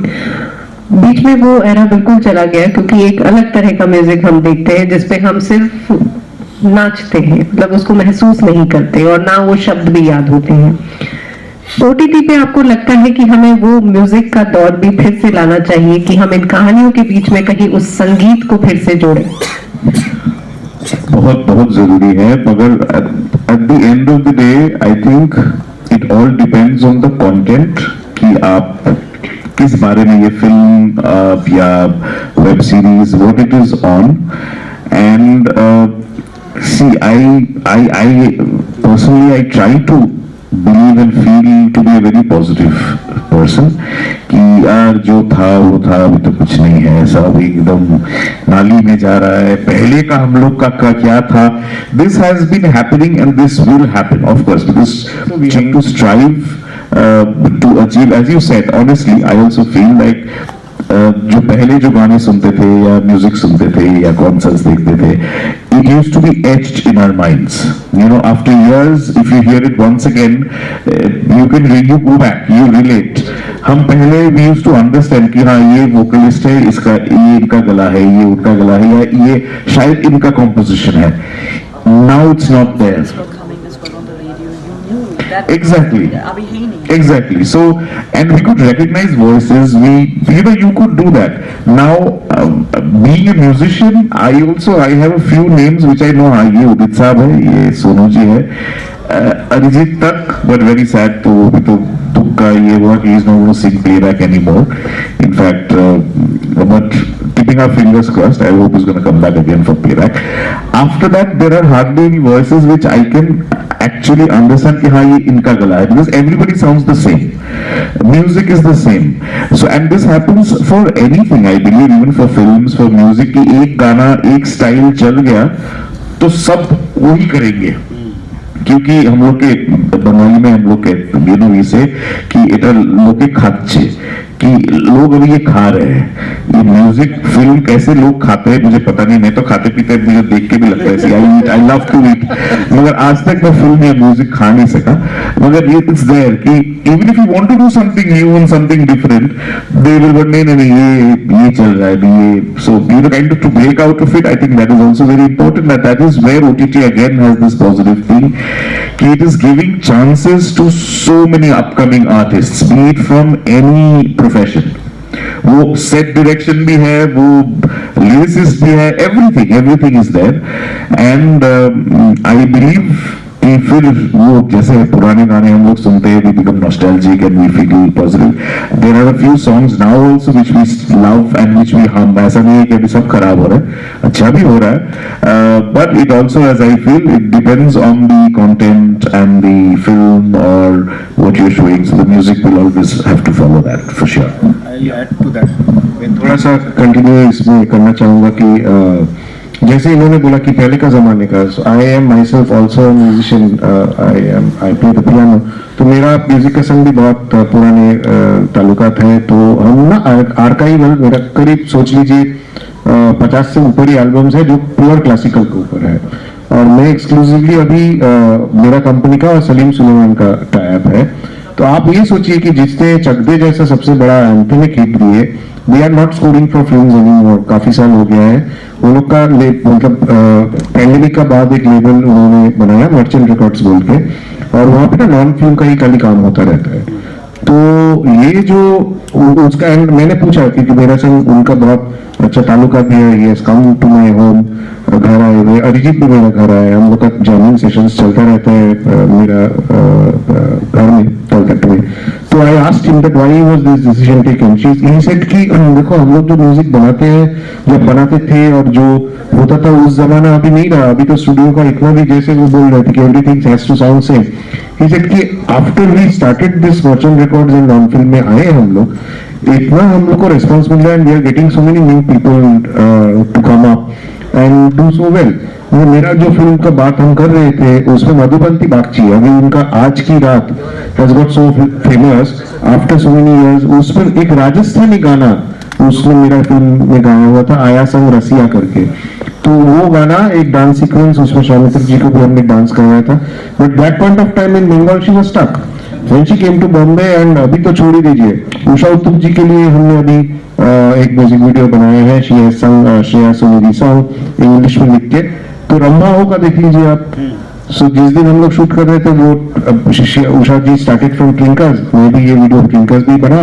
बीच में वो एरा बिल्कुल चला गया क्योंकि एक अलग तरह का म्यूजिक हम देखते हैं जिसपे हम सिर्फ नाचते हैं, मतलब उसको महसूस नहीं करते और ना वो शब्द भी याद होते हैं. ओटीटी पे आपको लगता है कि हमें वो म्यूजिक का दौर भी फिर से लाना चाहिए कि हम इन कहानियों के बीच में कहीं उस संगीत को फिर से जोड़ें? बहुत बहुत जरूरी है, मगर at the end of the day I think it all depends on the content कि आप किस बारे में ये फिल्म या web series what it is on. And see I personally I try to believe and feel to be a very positive person कि यार जो था वो था, अभी तो कुछ नहीं है, सब एकदम नाली में जा रहा है. पहले का हम लोग का क्या था, this has been happening and this will happen of course because we have to strive to achieve, as you said. Honestly I also feel like जो पहले जो गाने सुनते थे या म्यूजिक सुनते थे या कॉन्सर्ट्स देखते थे, it used to be etched in our minds. You know, after years, if you hear it once again, you go back, you relate. हम पहले we used to understand कि हाँ ये वोकलिस्ट है, इसका ये इनका गला है, ये उनका गला है, या ये शायद इनका कॉम्पोजिशन है. Now it's not there. Exactly. So, and we could recognize voices. You could do that. Now, being a musician, I have a few names which I know. हाँ, ये उदित साहब है, ये सोनू जी है, अरिजीत तक, but very sad तो तुक्का ये हुआ कि he's not going to sing playback anymore. In fact, but keeping our fingers crossed, I hope he's going to come back again for playback. After that, there are hardly any voices which I can actually understand कि हाँ ये इनका गला है, because everybody sounds the same. Music is the same. So and this happens for anything, I believe, even for films, for music कि एक गाना एक स्टाइल चल गया तो सब वही करेंगे. क्योंकि हम लोग के बंगाली में हम लोग के इसे कि इधर लोग के खाचे कि लोग अभी ये खा रहे हैं, ये म्यूजिक फिल्म कैसे लोग खाते हैं मुझे पता नहीं. मैं तो खाते पीते मुझे देख के भी लगता है आई लव टू ईट, मगर आज तक मैं फिल्म या म्यूजिक खा नहीं सका. मगर ये इट्स देयर कि even if you want to do something new and something different, they will but नहीं ये चल रहा है ये. So you know kind of to break out of it. I think that is also very important. That is where OTT again has this positive thing कि it is giving chances to so many upcoming artists, be it from any profession. वो set direction भी है, वो lyricist भी है, everything is there. And I believe कि फिर वो जैसे पुराने गाने हम लोग सुनते हैं, we become nostalgic and we feel positive. There are a few songs now also which we love and which we hum. ऐसा नहीं है कि अभी सब खराब हो रहा है, अच्छा भी हो रहा है. But it also, as I feel, it depends on the content and the film or what you're showing. So the music will always have to follow that for sure. I'll add to that. मैं थोड़ा सा continue इसमें करना चाहूँगा कि जैसे इन्होंने बोला कि पहले का जमाने का, I am my self also musician, I play the piano. तो मेरा म्यूजिक का संग भी बहुत पुराने ताल्लुकात है. तो हम ना आर्काइवल, मेरा करीब सोच लीजिए 50 से ऊपर ही एल्बम्स है जो प्योर क्लासिकल के ऊपर है. और मैं एक्सक्लूसिवली अभी मेरा कंपनी का और सलीम सुलेमान का टाइप है. तो आप ये सोचिए कि जिसने चकदे जैसा सबसे बड़ा एंथेमिक हिट दिए, they are not scoring for films anymore. काफी साल हो गया है. वो लोग का मतलब पैंडेमिक का बाद एक लेबल उन्होंने बनाया, मर्चेंट रिकॉर्ड्स बोल के, और वहाँ पे ना नॉन फिल्म का ही खाली काम होता रहता है. तो ये जो उसका एंड मैंने पूछा क्योंकि मेरा संग उनका बहुत अच्छा ताल्लुका भी है. ये कम टू माई होम, घर आए हुए, अरिजीत भी मेरा घर आया, हम लोग का जैमिंग सेशंस चलता रहता है मेरा घर में कलकत्ता में. तो I asked him that why was this decision taken. He said कि देखो हम लोग जो म्यूजिक बनाते हैं, जब बनाते थे और जो होता था उस जमाना अभी नहीं रहा. अभी तो स्टूडियो का इतना भी, जैसे वो बोल रहे थे कि everything has to sound same. He said कि after we started this merchant records and non film में आए हम लोग, इतना हम लोग को रिस्पॉन्स मिल रहा है and we are getting so many new people to come up and do so well. मेरा जो फिल्म का बात हम कर रहे थे उसमें मधुबंती बागची, अभी उनका आज की रात has got so famous after so many years. उस पर एक राजस्थानी गाना उसने मेरा फिल्म में गाया हुआ था, आया संग रसिया करके. तो वो गाना एक डांस सीक्वेंस, उसमें सौमित्र जी को भी हमने डांस करवाया था. But that point of time in Bengal she was stuck when she came to Bombay. एंड अभी तो छोड़ ही दीजिए, उषा उत्तुप जी के लिए हमने अभी एक म्यूजिक वीडियो बनाया है. शी हैज संग श्रेया सुनीति सॉन्ग इंग्लिश में लिख के. तो रंभा हो का देख लीजिए आप। सो जिस दिन हम लोग शूट कर रहे थे वो उषा जी स्टार्टेड फ्रॉम ट्रिंकर्स, मैं भी ये वीडियो ट्रिंकर्स भी बना,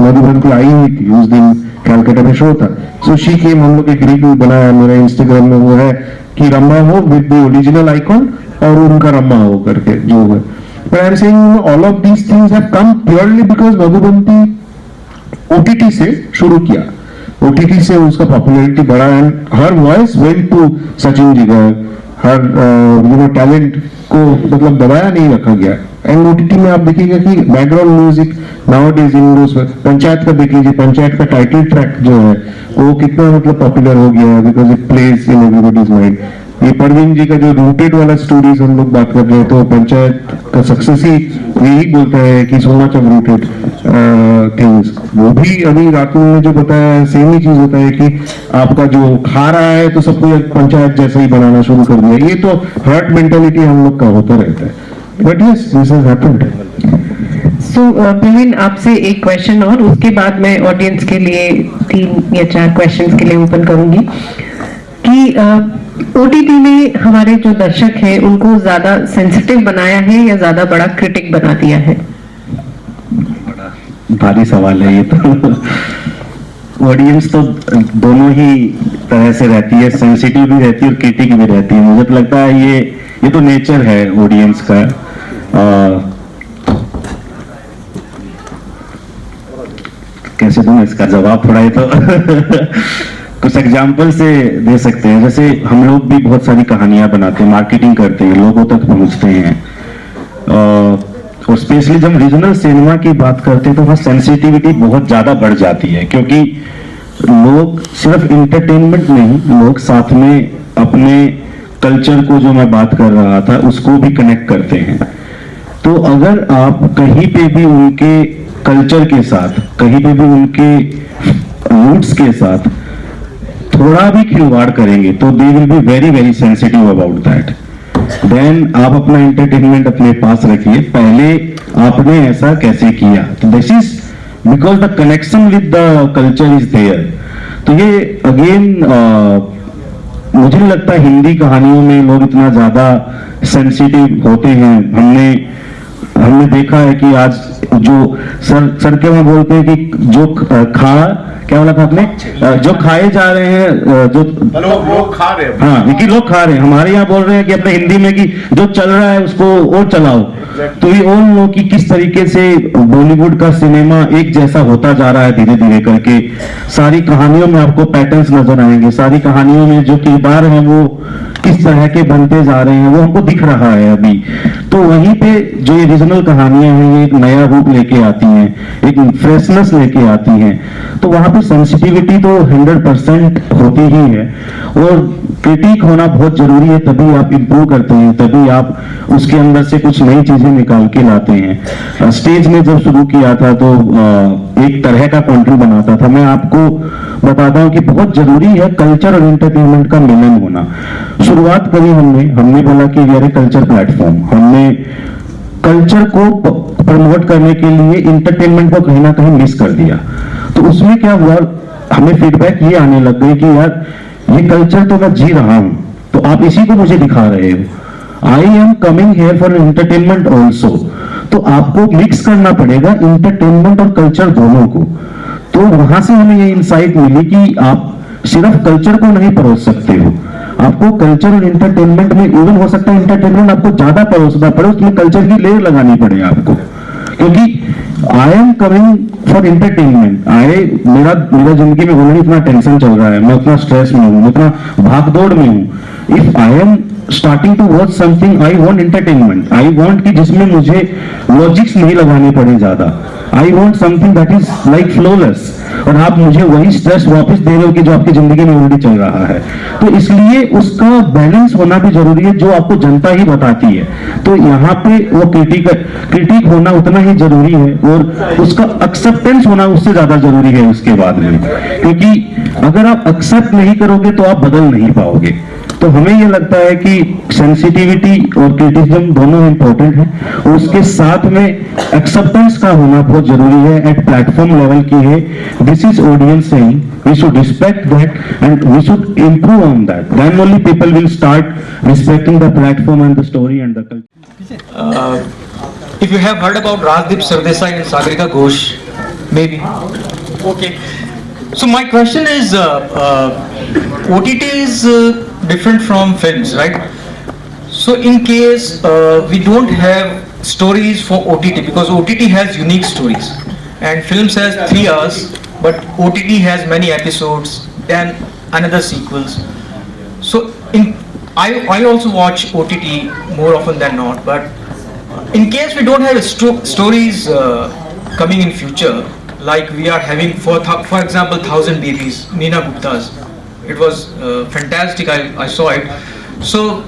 मधुबन को आई हुई थी उस दिन, कैलकाटा में शो था। सो शी केम, हम लोग एक रील बनाया मेरा इंस्टाग्राम में, वो है कि रंभा हो विद द ओरिजिनल आइकॉन और उनका रंभा हो करके जो है। But I am saying all of these things have come purely because Madhubanti OTT से शुरू किया, ओटीटी से उसका पॉपुलैरिटी बढ़ा and her voice went to Sachin Jigar, हर टैलेंट को मतलब दबाया नहीं रखा गया। एंड ओटीटी में आप देखिएगा कि बैकग्राउंड म्यूजिक नाउअडेज इन पंचायत का देख लीजिए, पंचायत का टाइटल ट्रैक जो है वो कितना मतलब पॉपुलर हो गया है because it plays in everybody's mind. ये परवीन जी का जो रूटेड वाला स्टोरीज हम लोग बात कर रहे हैं, तो पंचायत का सक्सेस ही यही बोलता है कि so much of rooted things. वो भी अभी रात में जो बताया है सेम ही चीज होता है कि आपका जो खा रहा है तो सबको एक पंचायत जैसा ही बनाना शुरू कर दिया। ये तो हर्ट मेंटेलिटी हम लोग का होता रहता है, but yes this has happened. So Praveen, आपसे एक क्वेश्चन और उसके बाद मैं ऑडियंस के लिए 3 या 4 क्वेश्चंस के लिए ओपन करूंगी कि ओटीटी ने हमारे जो दर्शक हैं उनको ज्यादा सेंसिटिव बनाया है या ज्यादा बड़ा क्रिटिक बना दिया है? भारी सवाल है ये तो। ऑडियंस तो दोनों ही तरह से रहती है, सेंसिटिव भी रहती है और क्रिटिक भी रहती है। मुझे तो लगता है ये तो नेचर है ऑडियंस का। कैसे दूं इसका जवाब, थोड़ा ये तो कुछ एग्जाम्पल से दे सकते हैं। जैसे हम लोग भी बहुत सारी कहानियां बनाते हैं, मार्केटिंग करते हैं, लोगों तक पहुंचते हैं, और स्पेशली जब रीजनल सिनेमा की बात करते हैं तो वहाँ सेंसिटिविटी बहुत ज्यादा बढ़ जाती है, क्योंकि लोग सिर्फ इंटरटेनमेंट नहीं, लोग साथ में अपने कल्चर को, जो मैं बात कर रहा था, उसको भी कनेक्ट करते हैं। तो अगर आप कहीं पे भी उनके कल्चर के साथ, कहीं पे भी उनके रूट्स के साथ थोड़ा भी खिलवाड़ करेंगे तो they will be very very sensitive about that. Then आप अपना एंटरटेनमेंट अपने पास रखिए, पहले आपने ऐसा कैसे किया। तो this is because the connection with the culture is there. तो ये अगेन मुझे नहीं लगता हिंदी कहानियों में लोग इतना ज्यादा सेंसिटिव होते हैं। हमने देखा है कि आज जो सर के वहां बोलते हैं कि जो क्या बोला था आपने, जो खाए जा रहे हैं, जो लोग खा रहे हैं, हाँ कि लोग खा रहे हैं, हमारे यहाँ बोल रहे हैं कि अपने हिंदी में कि जो चल रहा है उसको और चलाओ। तो ये उन लोग की किस तरीके से बॉलीवुड का सिनेमा एक जैसा होता जा रहा है धीरे धीरे करके। सारी कहानियों में आपको पैटर्न्स नजर आएंगे, सारी कहानियों में जो किरदार हैं वो किस तरह के बनते जा रहे हैं वो हमको दिख रहा है अभी। तो वहीं पे जो ये रीजनल कहानियां हैं ये एक नया रूप लेके आती हैं, एक फ्रेशनेस लेके आती हैं। तो वहां पे सेंसिटिविटी तो 100% होती ही है, और क्रिटिक होना बहुत जरूरी है, तभी आप इम्प्रूव करते हैं, तभी आप उसके अंदर से कुछ नई चीजें निकाल के लाते हैं। स्टेज में जब शुरू किया था तो एक तरह का कंट्री बनाता था। मैं आपको बताता हूँ कि बहुत जरूरी है कल्चर और एंटरटेनमेंट का मिलन होना। शुरुआत करी हमने बोला कि we are a culture platform. हमने कल्चर को प्रमोट करने के लिए इंटरटेनमेंट को कहीं ना कहीं मिस कर दिया। तो उसमें क्या हुआ, हमें फीडबैक ये आने लग गई कि यार ये कल्चर तो मैं जी रहा हूं, तो आप इसी को मुझे दिखा रहे हो। I am coming here for entertainment also. तो आपको मिक्स करना पड़ेगा इंटरटेनमेंट और कल्चर दोनों को। तो वहां से हमें ये इंसाइट मिली कि आप सिर्फ कल्चर को नहीं परोस सकते हो, आपको कल्चर और इंटरटेनमेंट में, इवन हो सकता है इंटरटेनमेंट आपको ज्यादा परोसना पड़े, उसमें कल्चर की लेयर लगानी पड़े आपको। क्योंकि I am coming for entertainment, मेरा जिंदगी में ऑलरेडी इतना टेंशन चल रहा है, मैं उतना स्ट्रेस में हूँ, उतना भागदौड़ में हूँ। If I am starting to watch something, I want entertainment, I want कि जिसमें मुझे लॉजिक्स नहीं लगाने पड़े ज्यादा, I want something that is like flawless, और आप मुझे वही स्ट्रेस वापस दे रहे हो कि जो आपकी जिंदगी में ऑलरेडी चल रहा है। तो इसलिए उसका बैलेंस होना भी जरूरी है, जो आपको जनता ही बताती है। तो यहाँ पे वो क्रिटिक होना उतना ही जरूरी है, और उसका एक्सेप्टेंस होना उससे ज्यादा जरूरी है उसके बाद में। क्योंकि अगर आप एक्सेप्ट नहीं करोगे तो आप बदल नहीं पाओगे। तो हमें ये लगता है कि सेंसिटिविटी और क्रिटिसिज्म दोनों इंपॉर्टेंट है, और उसके साथ में एक्सेप्टेंस का होना बहुत जरूरी है। एट प्लेटफॉर्म लेवल की है, This is audience saying. We should respect that and we should improve on that. Then only people will start respecting the platform and the story and the culture. If you have heard about Rajdeep Sardesai and Sagarika Ghosh, maybe. Okay. So my question is, OTT is different from films, right? So in case we don't have stories for OTT, because OTT has unique stories and films has 3 hours, but OTT has many episodes and another sequels. So I also watch OTT more often than not, but in case we don't have stories coming in future, like we are having for example 1000 Babies, Neena Gupta's, it was fantastic. I saw it. So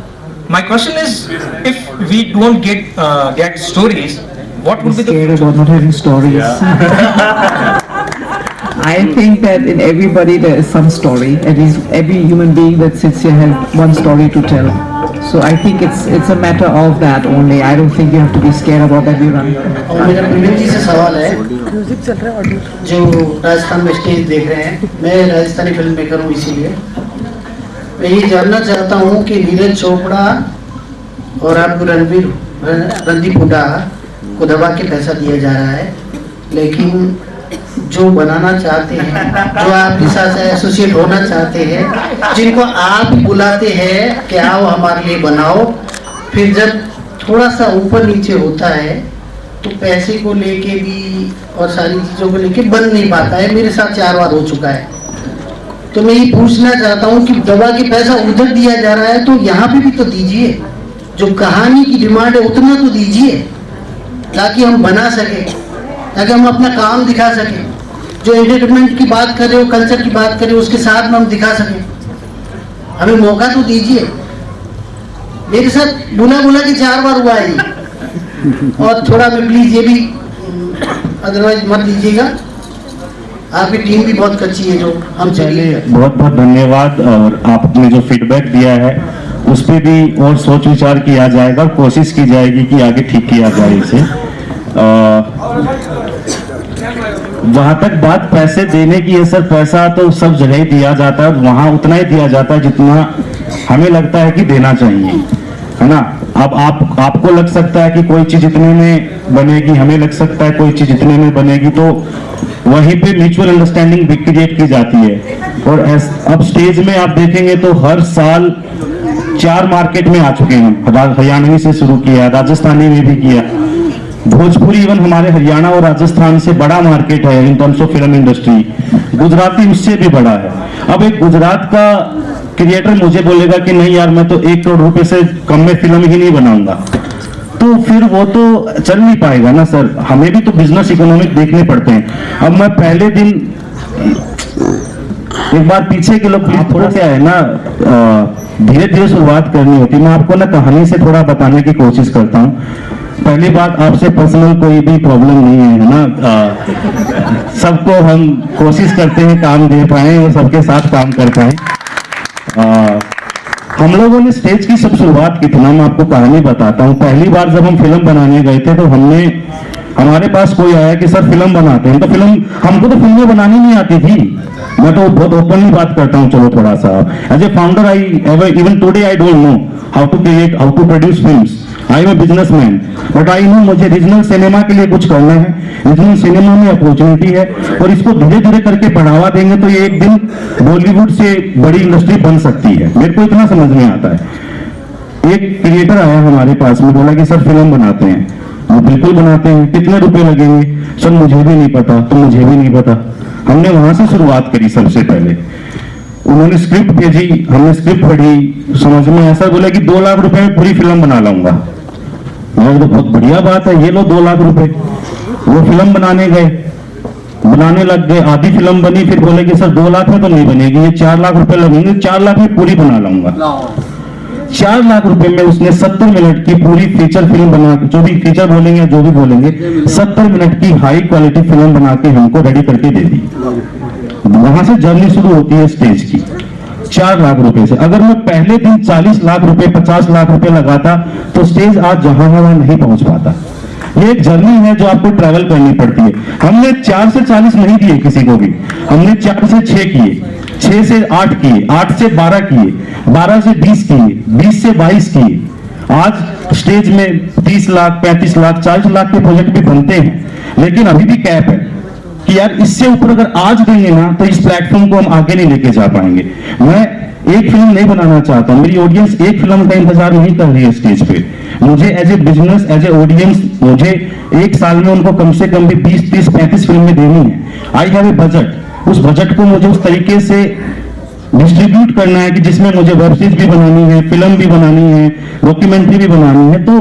my question is, if we don't get stories, what would be the future? About not having stories. I think that in everybody there is some story. At least every human being that sits here has one story to tell. So I think it's a matter of that only. I don't think you have to be scared about that. You run. और मेरा प्रवीण जी से सवाल है, जो राजस्थान में stage देख रहे हैं, मैं राजस्थानी फिल्म मेकर हूँ, इसीलिए मैं ये जानना चाहता हूँ कि नीरज चोपड़ा और आपको रणदीप हुड्डा को दबा के पैसा दिया जा रहा है, लेकिन जो बनाना चाहते हैं, जो आपके साथ एसोसिएट होना चाहते हैं, जिनको आप बुलाते हैं कि आओ हमारे लिए बनाओ, फिर जब थोड़ा सा ऊपर नीचे होता है तो पैसे को लेके भी और सारी चीज़ों को लेके बन नहीं पाता है। मेरे साथ 4 बार हो चुका है। तो मैं ये पूछना चाहता हूँ कि दबा के पैसा उधर दिया जा रहा है, तो यहाँ पे भी तो दीजिए, जो कहानी की डिमांड है उतना तो दीजिए, ताकि हम बना सके, ताकि हम अपना काम दिखा सकें। जो एंटरटेनमेंट की बात कर रहे हो, कल्चर की बात कर रहे हो, उसके साथ में हम दिखा सकें। हमें मौका तो दीजिए। मेरे साथ बुला के 4 बार हुआ है ये। और थोड़ा मैं प्लीज ये भी अदरवाइज मत दीजिएगा। आपकी टीम भी बहुत अच्छी है जो हम चलिए। बहुत बहुत धन्यवाद। और आपने जो फीडबैक दिया है उस पर भी और सोच विचार किया जाएगा, कोशिश की जाएगी कि आगे ठीक किया जाए इसे। जहाँ तक बात पैसे देने की है सर, पैसा तो सब जगह ही दिया जाता है, वहाँ उतना ही दिया जाता है जितना हमें लगता है कि देना चाहिए, है ना। अब आपको लग सकता है कि कोई चीज इतने में बनेगी, हमें लग सकता है कोई चीज इतने में बनेगी, तो वहीं पे म्यूचुअल अंडरस्टैंडिंग भी क्रिएट की जाती है। और अब स्टेज में आप देखेंगे तो हर साल 4 मार्केट में आ चुके हैं। हरियाणवी से शुरू किया, राजस्थानी में भी किया, भोजपुरी इवन हमारे हरियाणा और राजस्थान से बड़ा मार्केट है in terms of film industry. Gujarati उससे भी बड़ा है। अब एक गुजरात का क्रिएटर मुझे बोलेगा कि नहीं यार मैं तो 1 करोड़ रुपए से कम में फिल्म ही नहीं बनाऊंगा, तो फिर वो तो चल नहीं पाएगा ना सर। हमें भी तो बिजनेस इकोनॉमिक देखने पड़ते हैं। अब मैं पहले दिन एक बार पीछे के लोग प्लीज, थोड़ा सा है ना, धीरे धीरे शुरुआत करनी होती है। मैं आपको ना कहानी से थोड़ा बताने की कोशिश करता हूँ। पहली बात, आपसे पर्सनल कोई भी प्रॉब्लम नहीं है ना। सबको हम कोशिश करते हैं काम दे पाए और सबके साथ काम कर पाए। हम लोगों ने स्टेज की सब शुरुआत की थी ना, मैं आपको कहानी बताता हूँ। पहली बार जब हम फिल्म बनाने गए थे तो हमारे पास कोई आया कि सर फिल्म बनाते हैं, तो हमको तो फिल्में बनानी नहीं आती थी। मैं तो बहुत ओपनली बात करता हूँ। चलो थोड़ा सा, as a founder even today I don't know how to produce films. I am a businessman, but I know मुझे रीजनल सिनेमा के लिए कुछ करना है। रीजनल सिनेमा में अपॉर्चुनिटी है और इसको धीरे धीरे करके बढ़ावा देंगे तो ये एक दिन बॉलीवुड से बड़ी इंडस्ट्री बन सकती है। मेरे को इतना समझ में आता है। एक क्रिएटर आया हमारे पास में, बोला कि सर फिल्म बनाते हैं। वो बिल्कुल बनाते हैं, कितने रुपए लगेंगे? सर मुझे भी नहीं पता, तो मुझे भी नहीं पता। हमने वहां से शुरुआत करी। सबसे पहले उन्होंने स्क्रिप्ट भेजी, हमने स्क्रिप्ट पढ़ी, समझ में ऐसा बोला कि 2 लाख रुपए में पूरी फिल्म बना लाऊंगा। तो बहुत बढ़िया बात है, ये लो 2 लाख रुपए। वो फिल्म बनाने गए, बनाने लग गए, आधी फिल्म बनी, फिर बोले कि सर 2 लाख में तो नहीं बनेगी, ये 4 लाख रुपए लगेंगे, 4 लाख में पूरी बना लाऊंगा। 4 लाख रुपए में उसने 70 मिनट की पूरी फीचर फिल्म बना के, जो भी फीचर बोलेंगे जो भी बोलेंगे, 70 मिनट की हाई क्वालिटी फिल्म बना के हमको रेडी करके दे दी। वहां से जर्नी शुरू होती है स्टेज की, 4 लाख रुपए से। अगर मैं पहले दिन 40 लाख रुपए 50 लाख रुपए लगाता तो स्टेज आज जहां है वहां नहीं पहुंच पाता। ये एक जर्नी है जो आपको ट्रैवल करनी पड़ती है। हमने 4 से 40 नहीं दिए किसी को भी, हमने 4 से 6 किए, 6 से 8 किए, 8 से 12 किए, 12 से 20 किए, 20 से 22 किए। आज स्टेज में 30 लाख, 35 लाख, 40 लाख के प्रोजेक्ट भी बनते हैं, लेकिन अभी भी कैप है कि यार इससे ऊपर अगर आज देंगे ना तो इस प्लेटफॉर्म को हम आगे नहीं लेके जा पाएंगे। मैं एक फिल्म नहीं बनाना चाहता, मेरी ऑडियंस एक फिल्म का इंतजार नहीं कर रही है स्टेज पे। मुझे as a business, as a audience, मुझे एक साल में उनको कम से कम भी 20, 30, 35 फिल्में देनी है। आई हैव ए बजट, उस बजट को मुझे उस तरीके से डिस्ट्रीब्यूट करना है कि जिसमें मुझे वेब सीरीज भी बनानी है, फिल्म भी बनानी है, डॉक्यूमेंट्री भी बनानी है, तो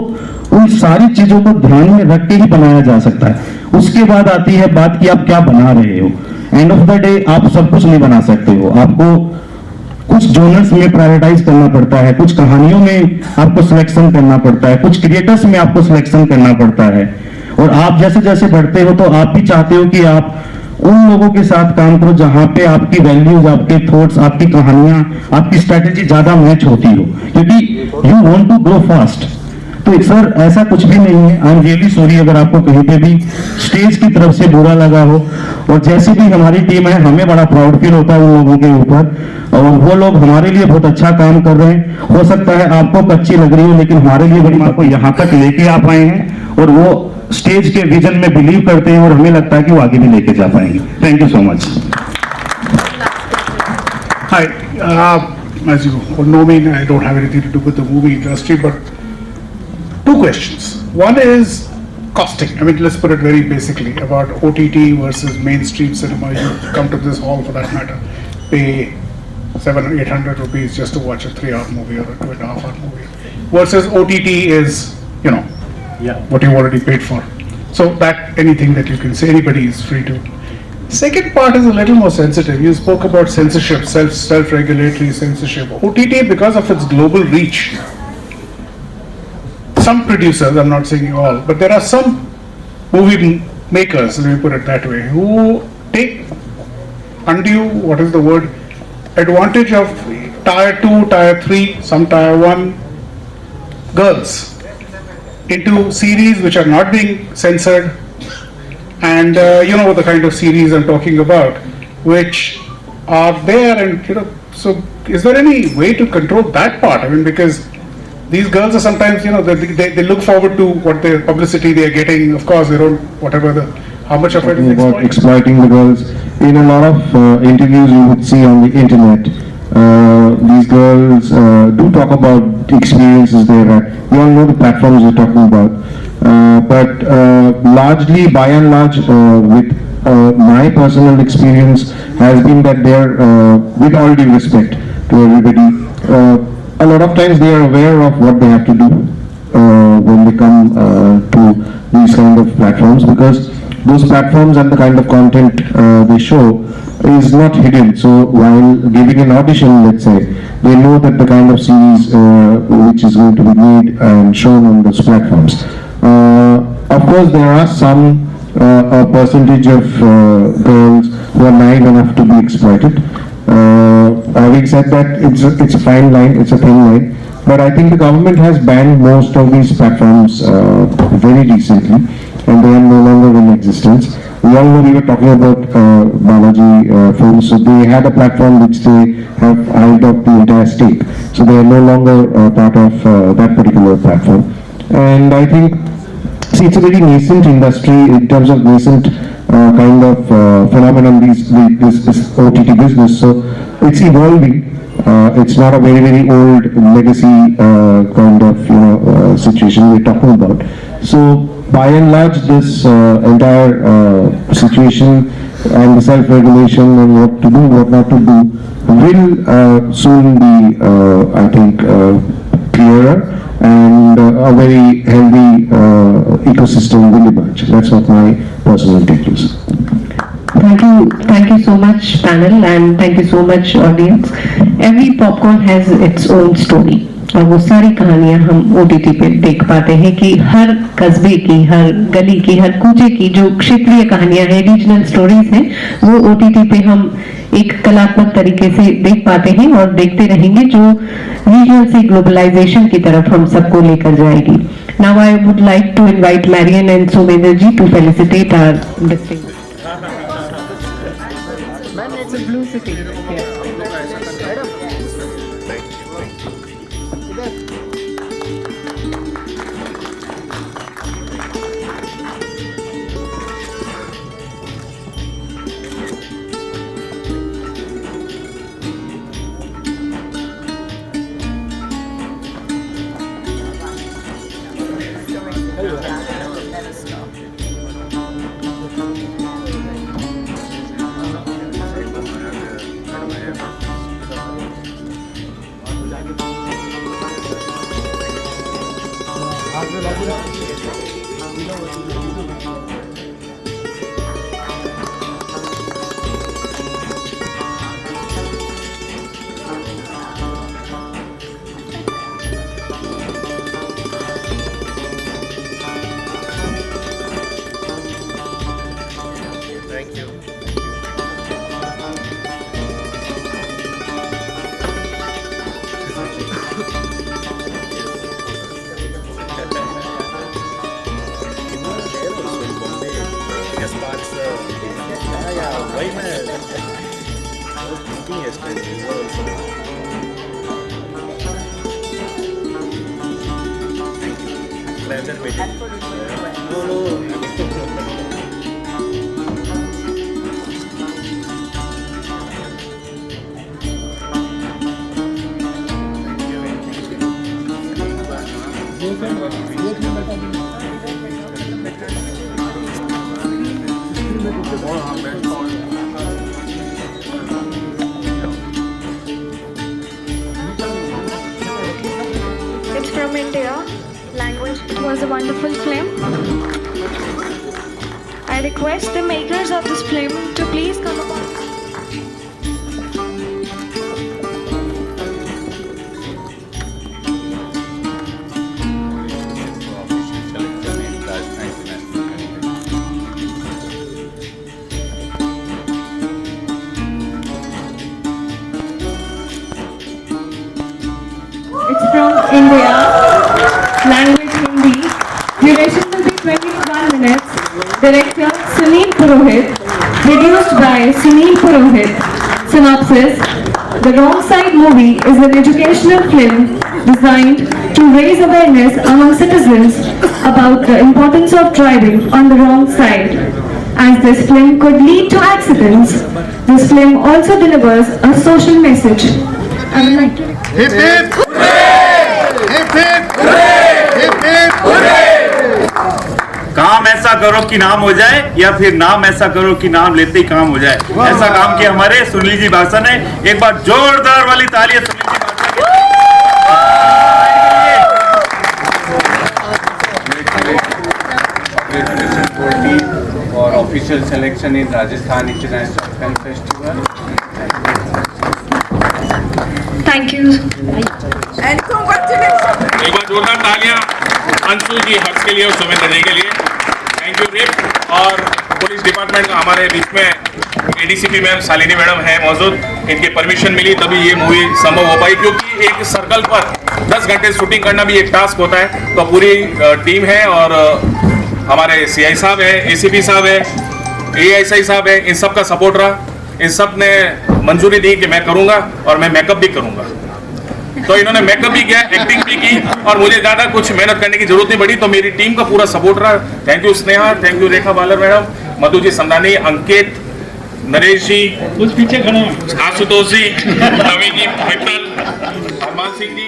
उन सारी चीजों को ध्यान में रख के ही बनाया जा सकता है। उसके बाद आती है बात कि आप क्या बना रहे हो। एंड ऑफ द डे आप सब कुछ नहीं बना सकते हो, आपको कुछ जोनर्स में प्रायोरिटाइज करना पड़ता है, कुछ कहानियों में आपको सिलेक्शन करना पड़ता है, कुछ क्रिएटर्स में आपको सिलेक्शन करना पड़ता है। और आप जैसे जैसे बढ़ते हो तो आप भी चाहते हो कि आप उन लोगों के साथ काम करो जहां पे आपकी वैल्यूज, आपके थॉट्स, आपकी कहानियां, आपकी स्ट्रेटेजी ज्यादा मैच होती हो, क्योंकि you want to grow fast. तो सर ऐसा कुछ भी नहीं है। आई एम रियली सॉरी अगर आपको कहीं पे भी स्टेज की तरफ से बुरा लगा हो। और जैसे भी हमारी टीम है, हमें बड़ा प्राउड फील होता है उन लोगों के ऊपर, और वो लोग हमारे लिए बहुत अच्छा काम कर रहे हैं। हो सकता है आपको कच्ची लग रही हो, लेकिन हमारे लिए बड़ी आपको यहाँ तक लेके आ पाए हैं और वो स्टेज के विजन में बिलीव करते हैं और हमें लगता है कि वो आगे भी लेके जा पाएंगे। Thank you so much. Hi, as you all know me, I don't have anything to do with the movie industry, but two questions. One is costing. I mean, let's put it very basically about OTT versus mainstream cinema. You come to this hall for that matter, pay 700 or 800 rupees just to watch a 3-hour movie or a 2.5-hour movie, versus OTT is, you know, what you already paid for. So that anything that you can say, anybody is free to. Second part is a little more sensitive. You spoke about censorship, self-regulatory censorship. OTT, because of its global reach, some producers, I'm not saying all, but there are some movie makers, let me put it that way, who take undue, what is the word, advantage of tier 2, tier 3, some tier 1 girls into series which are not being censored. And you know the kind of series I'm talking about, which are there, and you know, so is there any way to control that part? I mean, because these girls are sometimes, you know, they look forward to what the publicity they are getting. Of course, they don't, whatever the, how much of it is about exploiting the girls. In a lot of interviews you would see on the internet, these girls do talk about experiences they've had. You all know the platforms you're talking about. But largely, by and large, with my personal experience has been that they're, with all due respect to everybody, a lot of times they are aware of what they have to do when they come to these kind of platforms, because those platforms and the kind of content they show is not hidden. So while giving an audition, let's say, they know that the kind of series which is going to be made and shown on those platforms. Of course, there are some a percentage of girls who are naive enough to be exploited. Having said that, it's a fine line, it's a thin line. But I think the government has banned most of these platforms very recently, and they are no longer in existence. We all know we were talking about Balaji Films, so they had a platform which they have hived off the entire stake. So they are no longer part of that particular platform. And I think, see, it's a very nascent industry in terms of nascent kind of phenomenon, this OTT business. So it's evolving. It's not a very, very old legacy kind of, you know, situation we're talking about. So by and large, this entire situation and the self-regulation and what to do, what not to do, will soon be, I think, clearer, and a very healthy ecosystem will emerge. That's what my personal take is. Thank you so much panel, and thank you so much audience. Every popcorn has its own story, और वो सारी कहानियां हम OTT पे देख पाते हैं कि हर कस्बे की, हर गली की, हर कूचे की जो क्षेत्रीय कहानियां हैं, रीजनल स्टोरीज हैं, वो OTT पे हम एक कलात्मक तरीके से देख पाते हैं और देखते रहेंगे, जो रीजनल से ग्लोबलाइजेशन की तरफ हम सबको लेकर जाएगी। Now I would like to invite Marian and Somendra ji to felicitate our distinguished. It's a blue city. It's from India. Language. It was a wonderful film. I request the makers of this film to please come upon. It's from India. Language Hindi. Duration will be 21 minutes. Director Sunil Purohit. Produced by Sunil Purohit. Synopsis. The Wrong Side movie is an educational film designed to raise awareness among citizens about the importance of driving on the wrong side. As this film could lead to accidents, this film also delivers a social message. I would like to Hip hip! Hip hip! Hip hip! काम ऐसा करो कि नाम हो जाए या फिर नाम ऐसा करो कि नाम लेते ही काम हो जाए, ऐसा काम किया हमारे सुनील जी बासा ने। एक बार जोरदार वाली तालियां सुनील जी बासा के और official selection in Rajasthan international film festival. Thank you. And congratulations. एक बार जोरदार तालियां अंशु जी, हर्ष के लिए और सुमेंद्र जी के लिए। Thank you rib. और पुलिस डिपार्टमेंट का हमारे बीच में एडीसीपी मैम शालिनी मैडम है मौजूद, इनकी परमिशन मिली तभी ये मूवी संभव हो पाई, क्योंकि एक सर्कल पर 10 घंटे शूटिंग करना भी एक टास्क होता है। तो पूरी टीम है और हमारे सीआई साहब है, एसीपी साहब है, एएसआई साहब है, इन सब का सपोर्ट रहा। इन सब ने मंजूरी दी कि मैं करूंगा और मैं मेकअप भी करूंगा, तो इन्होंने मेकअप भी किया, एक्टिंग भी की और मुझे ज़्यादा कुछ मेहनत करने की जरूरत नहीं पड़ी। तो मेरी टीम का पूरा सपोर्ट रहा। Thank you Sneha, thank you Rekha Balar madam, Madhu ji Samdani, Ankit, Naresh ji, उस पीछे खड़े आशुतोष जी, नवीन जी, Mittal, Harman Singh ji.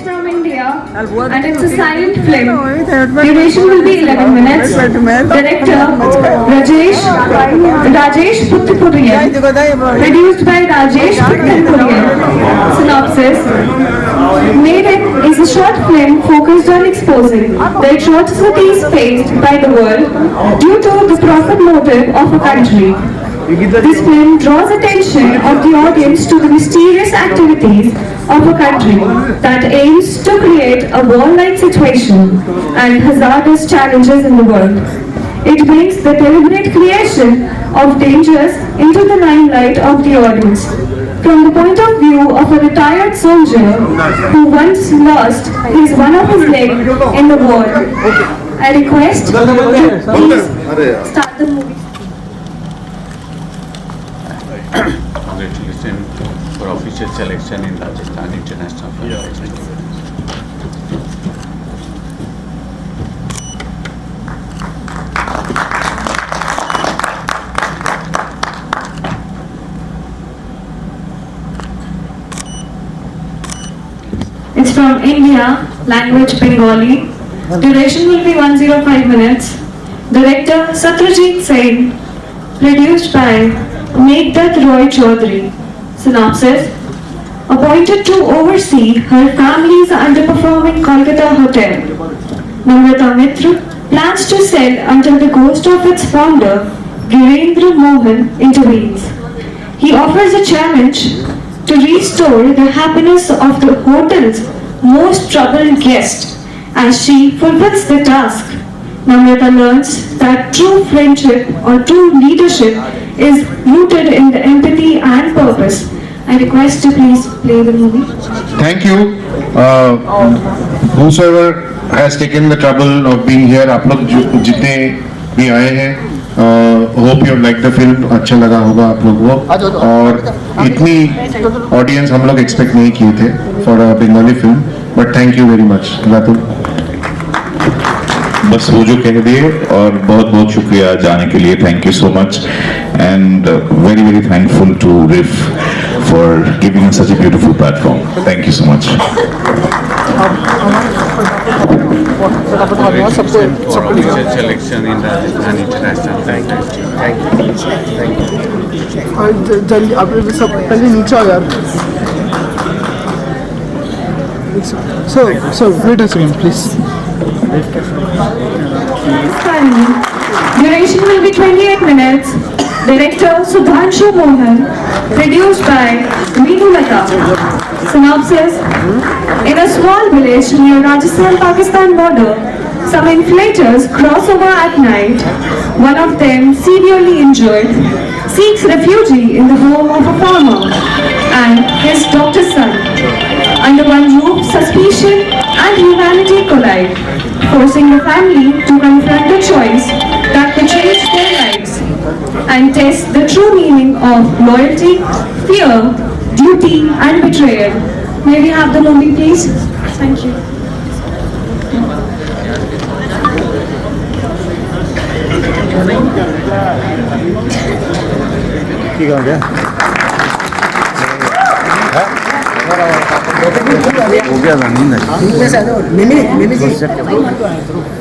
from India and it's a silent film. Duration will be 11 minutes. Director Rajesh Puttupuriyan. Produced by Rajesh Puttupuriyan. Synopsis. Made It is a short film focused on exposing the atrocities faced by the world due to the profit motive of a country. This film draws attention of the audience to the mysterious activities of a country that aims to create a war-like situation and hazardous challenges in the world. It brings the deliberate creation of dangers into the limelight of the audience. From the point of view of a retired soldier who once lost one of his legs in the war, I request to please start the movie. Congratulations for official selection in Rajasthan International Film Festival. It's from India, language Bengali. Duration will be 105 minutes. Director Satyajit Sen. Produced by Meghdad Roy Chaudhary. Synopsis. Appointed to oversee her family's underperforming Kolkata hotel, Namrata Mitra plans to sell until the ghost of its founder, Girendra Mohan, intervenes. He offers a challenge to restore the happiness of the hotel's most troubled guest. As she fulfills the task, Namrata learns that true friendship or true leadership is rooted in the empathy and purpose. I request to please play the movie. Thank you. Whosoever has taken the trouble of being here, आप लोग जितने भी आए हैं, hope you like the film. अच्छा लगा होगा आप लोगों को. और इतनी audience हम लोग expect नहीं किए थे for a Bengali film. But thank you very much. Ratul. बस वो जो कह दिए और बहुत बहुत शुक्रिया जाने के लिए. Thank you so much and very very thankful to RIFF for giving us such a beautiful platform. Thank you so much. Official selection in Rajasthan International Film Festival. जल्दी आप लोग सब पहले नीचे आओ यार. So wait a second, please. Duration will be 28 minutes. Director Sudhanshu Mohan. Produced by Meenu Lata. Synopsis. In a small village near Rajasthan-Pakistan border, some inflators cross over at night. One of them, severely injured, seeks refuge in the home of a farmer and his doctor's son. Under one roof, suspicion and humanity collide, forcing the family to confront the choice that could change their lives and test the true meaning of loyalty, fear, duty and betrayal. May we have the movie, please? Thank you.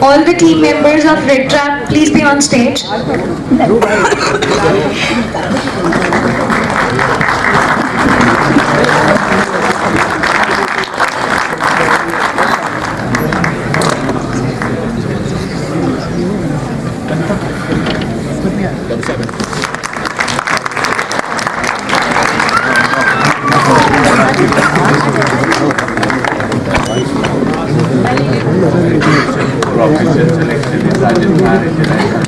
All the team members of Red Trap, please be on stage. Official selection in Rajasthan International.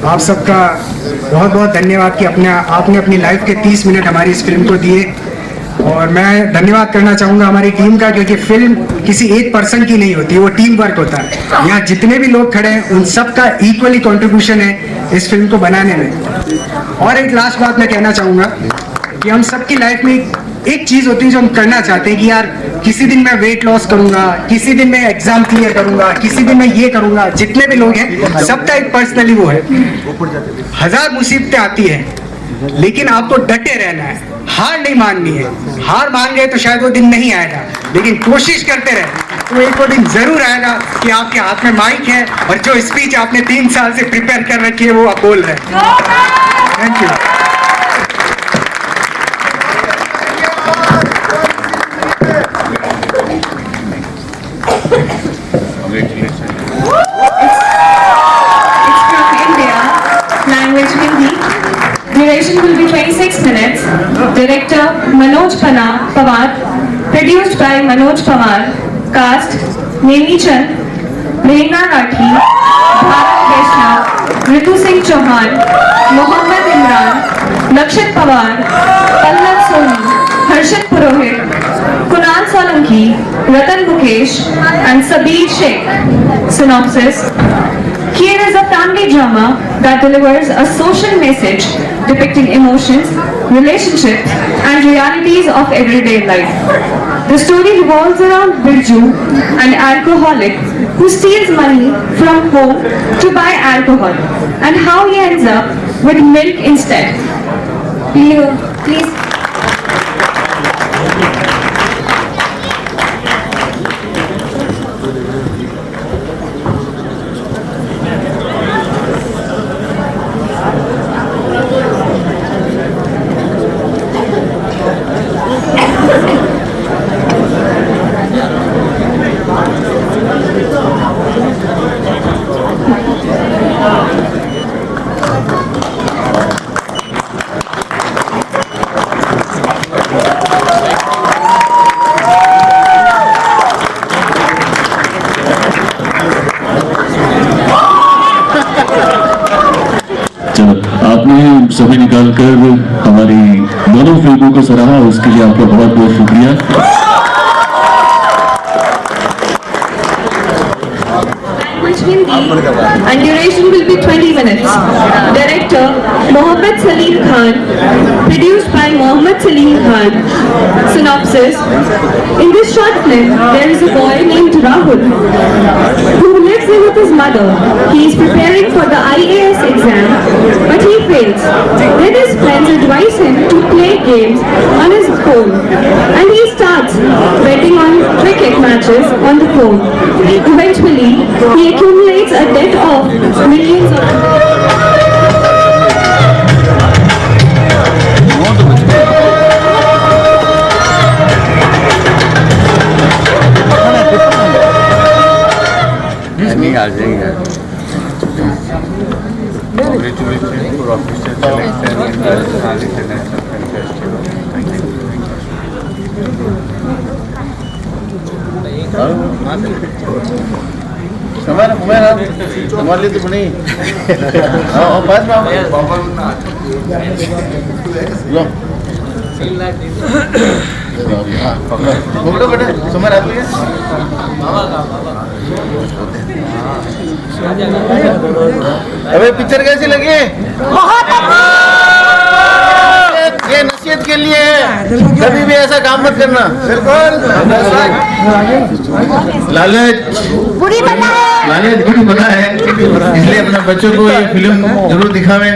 आप सबका बहुत बहुत धन्यवाद कि आपने अपनी life के 30 minute हमारी इस फिल्म को दिए. और मैं धन्यवाद करना चाहूँगा हमारी टीम का, क्योंकि फिल्म किसी एक पर्सन की नहीं होती, वो टीम वर्क होता है। यहाँ जितने भी लोग खड़े हैं उन सब का इक्वली कंट्रीब्यूशन है इस फिल्म को बनाने में। और एक लास्ट बात मैं कहना चाहूँगा कि हम सबकी लाइफ में एक चीज़ होती है जो हम करना चाहते हैं कि यार किसी दिन मैं वेट लॉस करूँगा, किसी दिन मैं एग्जाम क्लियर करूँगा, किसी दिन मैं ये करूँगा। जितने भी लोग हैं सबका एक पर्सनली वो है। 1000 मुसीबतें आती हैं लेकिन आपको डटे रहना है, हार नहीं माननी है। हार मान गए तो शायद वो दिन नहीं आएगा, लेकिन कोशिश करते रहे तो एक वो दिन जरूर आएगा कि आपके हाथ में माइक है और जो स्पीच आपने 3 साल से प्रिपेयर कर रखी है वो आप बोल रहे हैं। Thank you. Language Hindi. Duration will be 26 minutes. Director Manoj Pawar. Produced by Manoj Pawar. Cast Nemi Chand, Meghna Rathi, Bharat Vaishnav, Ritu Singh Chauhan, Mohammad Imran, Lakshit Pawar, Pallav Soni, Harshit Purohit, Kunal Solanki, Ratan Mukesh and Sabir Sheikh. Synopsis. Kheer is a family drama that delivers a social message depicting emotions, relationships, and realities of everyday life. The story revolves around Birju, an alcoholic who steals money from home to buy alcohol, and how he ends up with milk instead. Please. आपने समय निकालकर हमारी दोनों फिल्मों को सराहा, उसके लिए आपका बहुत बहुत शुक्रिया। Hindi and duration will be 20 minutes. Director Mohammad Salim Khan. Produced by Mohammad Salim Khan. Synopsis. In this short film, there is a boy named Rahul who lives with his mother. He is preparing for the IAS exam, but he fails. Then his friends advise him to play games on his phone, and he starts betting on cricket matches on the phone. Eventually, he accumulates a debt of millions of नहीं आ जाएंगे। Congratulations for official selection in Rajasthan International Film Festival. Thank you. हमारे लिए तो बनी बस photo बेटे summer आप अबे पिक्चर कैसी लगी? बहुत ये नसीहत के लिए है, कभी भी ऐसा काम मत करना। बिल्कुल लालच बुरी बला है, इसलिए अपने बच्चों को ये फिल्म जरूर दिखावें।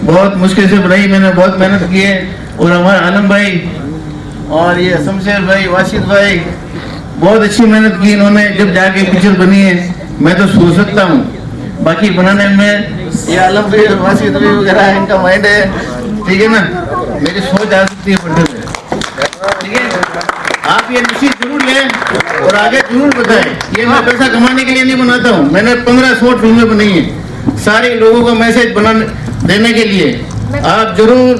बहुत मुश्किल से बनाई, मैंने बहुत मेहनत की है। और हमारे आलम भाई और ये शमशेर भाई, वाशिद भाई, बहुत अच्छी मेहनत की इन्होंने। जब जाके पिक्चर बनी है मैं तो सोच सकता हूँ, बाकी बनाने में ये आलम भाई, वाशिद भाई वगैरह इनका माइंड है, ठीक है ना। मेरी सोच आ सकती है पर्दे पे, ठीक है। आप ये नसीहत जरूर लें और आगे जरूर बताएं। ये मैं पैसा कमाने के लिए नहीं बनाता हूँ, मैंने 15 शॉर्ट फिल्में बनाई है सारे लोगों को मैसेज बनाने देने के लिए। आप जरूर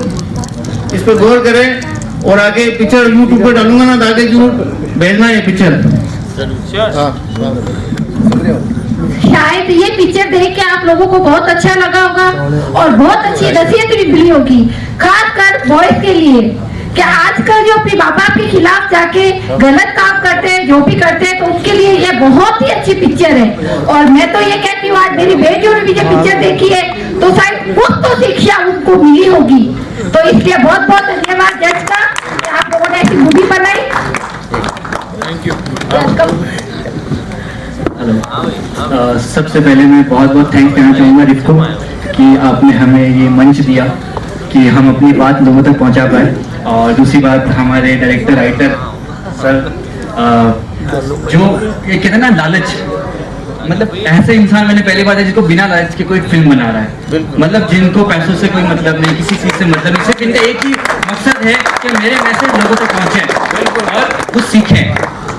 इस पर गौर करें और आगे पिक्चर यूट्यूब पर डालूंगा ना, तो आगे जरूर भेजना है पिक्चर। शायद ये पिक्चर देख के आप लोगों को बहुत अच्छा लगा होगा और बहुत अच्छी नसीहत भी मिली होगी, खासकर बॉयज के लिए, कि आजकल जो अपने माँ बाप के खिलाफ जाके गलत काम करते हैं, जो भी करते हैं, तो उनके लिए ये बहुत ही अच्छी पिक्चर है। और मैं तो ये कहती हूँ, आज मेरी बेटियों ने भी ये पिक्चर देखी है तो शायद कुछ तो शिक्षा उनको मिली होगी। तो इसलिए बहुत बहुत धन्यवाद जज का कि आप लोगों ने ऐसी मूवी बनाई। Thank you. हेलो, सबसे पहले मैं बहुत बहुत थैंक करना चाहूँगा रिफ को कि आपने हमें ये मंच दिया कि हम अपनी बात लोगों तक पहुँचा पाए। और दूसरी बात, हमारे डायरेक्टर राइटर सर, जो ये कहते हैं ना लालच, मतलब ऐसे इंसान मैंने पहली बार है जिसको बिना लालच के कोई फिल्म बना रहा है। मतलब जिनको पैसों से कोई मतलब नहीं, किसी चीज़ से मतलब नहीं, सिर्फ इनका एक ही मकसद है कि मेरे मैसेज लोगों तक पहुँचे और कुछ सीखें।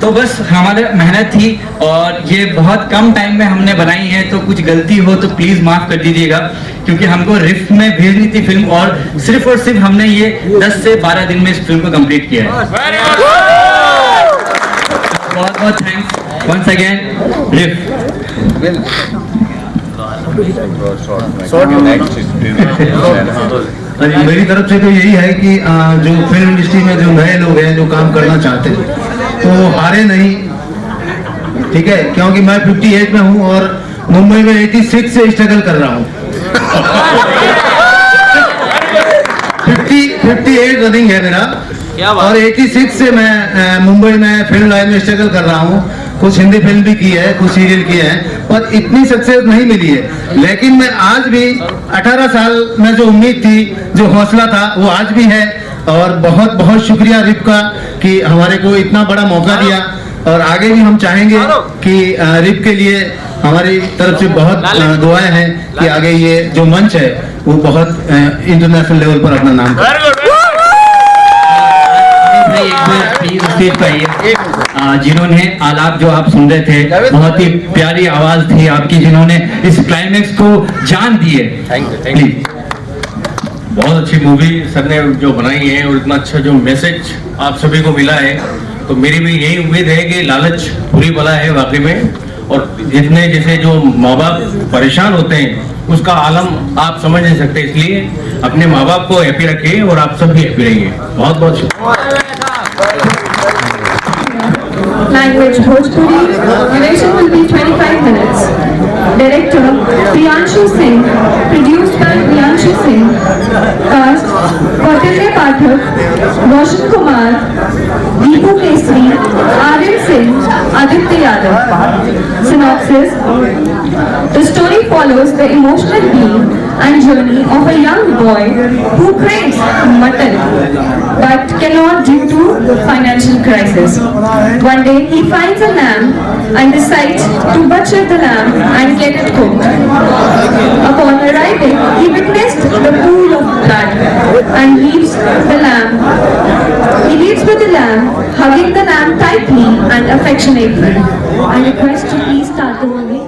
तो बस हमारे मेहनत थी और ये बहुत कम टाइम में हमने बनाई है, तो कुछ गलती हो तो प्लीज़ माफ़ कर दीजिएगा, क्योंकि हमको रिफ में भेजनी थी फिल्म और सिर्फ हमने ये 10 से 12 दिन में इस फिल्म को कंप्लीट किया है। बहुत बहुत थैंक्स वंस अगेन रिफ। मेरी तरफ से तो यही है कि जो फिल्म इंडस्ट्री में जो नए लोग हैं जो काम करना चाहते हैं तो हारे नहीं, ठीक है, क्योंकि मैं 58 में हूँ और मुंबई में 86 से स्ट्रगल कर रहा हूँ। 58 रनिंग है मेरा और 86 से मैं मुंबई में फिल्म लाइन में स्ट्रगल कर रहा हूँ। कुछ हिंदी फिल्म भी की है, कुछ सीरियल किए हैं, पर इतनी सक्सेस नहीं मिली है। लेकिन मैं आज भी 18 साल में जो उम्मीद थी, जो हौसला था, वो आज भी है। और बहुत बहुत शुक्रिया रिप का कि हमारे को इतना बड़ा मौका दिया और आगे भी हम चाहेंगे कि रिप के लिए हमारी तरफ से बहुत दुआएं हैं कि आगे ये जो मंच है वो बहुत इंटरनेशनल लेवल पर अपना नाम करे। जिन्होंने आलाप जो आप सुन रहे थे, बहुत ही प्यारी आवाज थी आपकी, जिन्होंने इस क्लाइमेक्स को जान दी है। प्लीज। बहुत अच्छी मूवी सर ने जो बनाई है और इतना अच्छा जो मैसेज आप सभी को मिला है, तो मेरी भी यही उम्मीद है कि लालच बुरी बला है वाकई में, और जितने जैसे जो माँ बाप परेशान होते हैं उसका आलम आप समझ नहीं सकते, इसलिए अपने माँ बाप को हैप्पी रखिए और आप सब भी हैप्पी रहिए। बहुत बहुत शुक्रिया। Language Bhojpuri. Duration will be 25 minutes. Director Priyanshu Singh. Produced by Priyanshu Singh. Cast Kautilya Pathak, Roshan Kumar, Deepu Kesri, Aryan Singh, Aditya Yadav. Synopsis. The story follows the emotional being and journey of a young boy who craves mutton but cannot due to financial crisis. One day he finds a lamb and decides to butcher the lamb and get it cooked. Upon arriving, he witnessed the pool of blood and leaves the lamb. He leaves with the lamb, hugging the lamb tightly and affectionately. I request to please start the movie.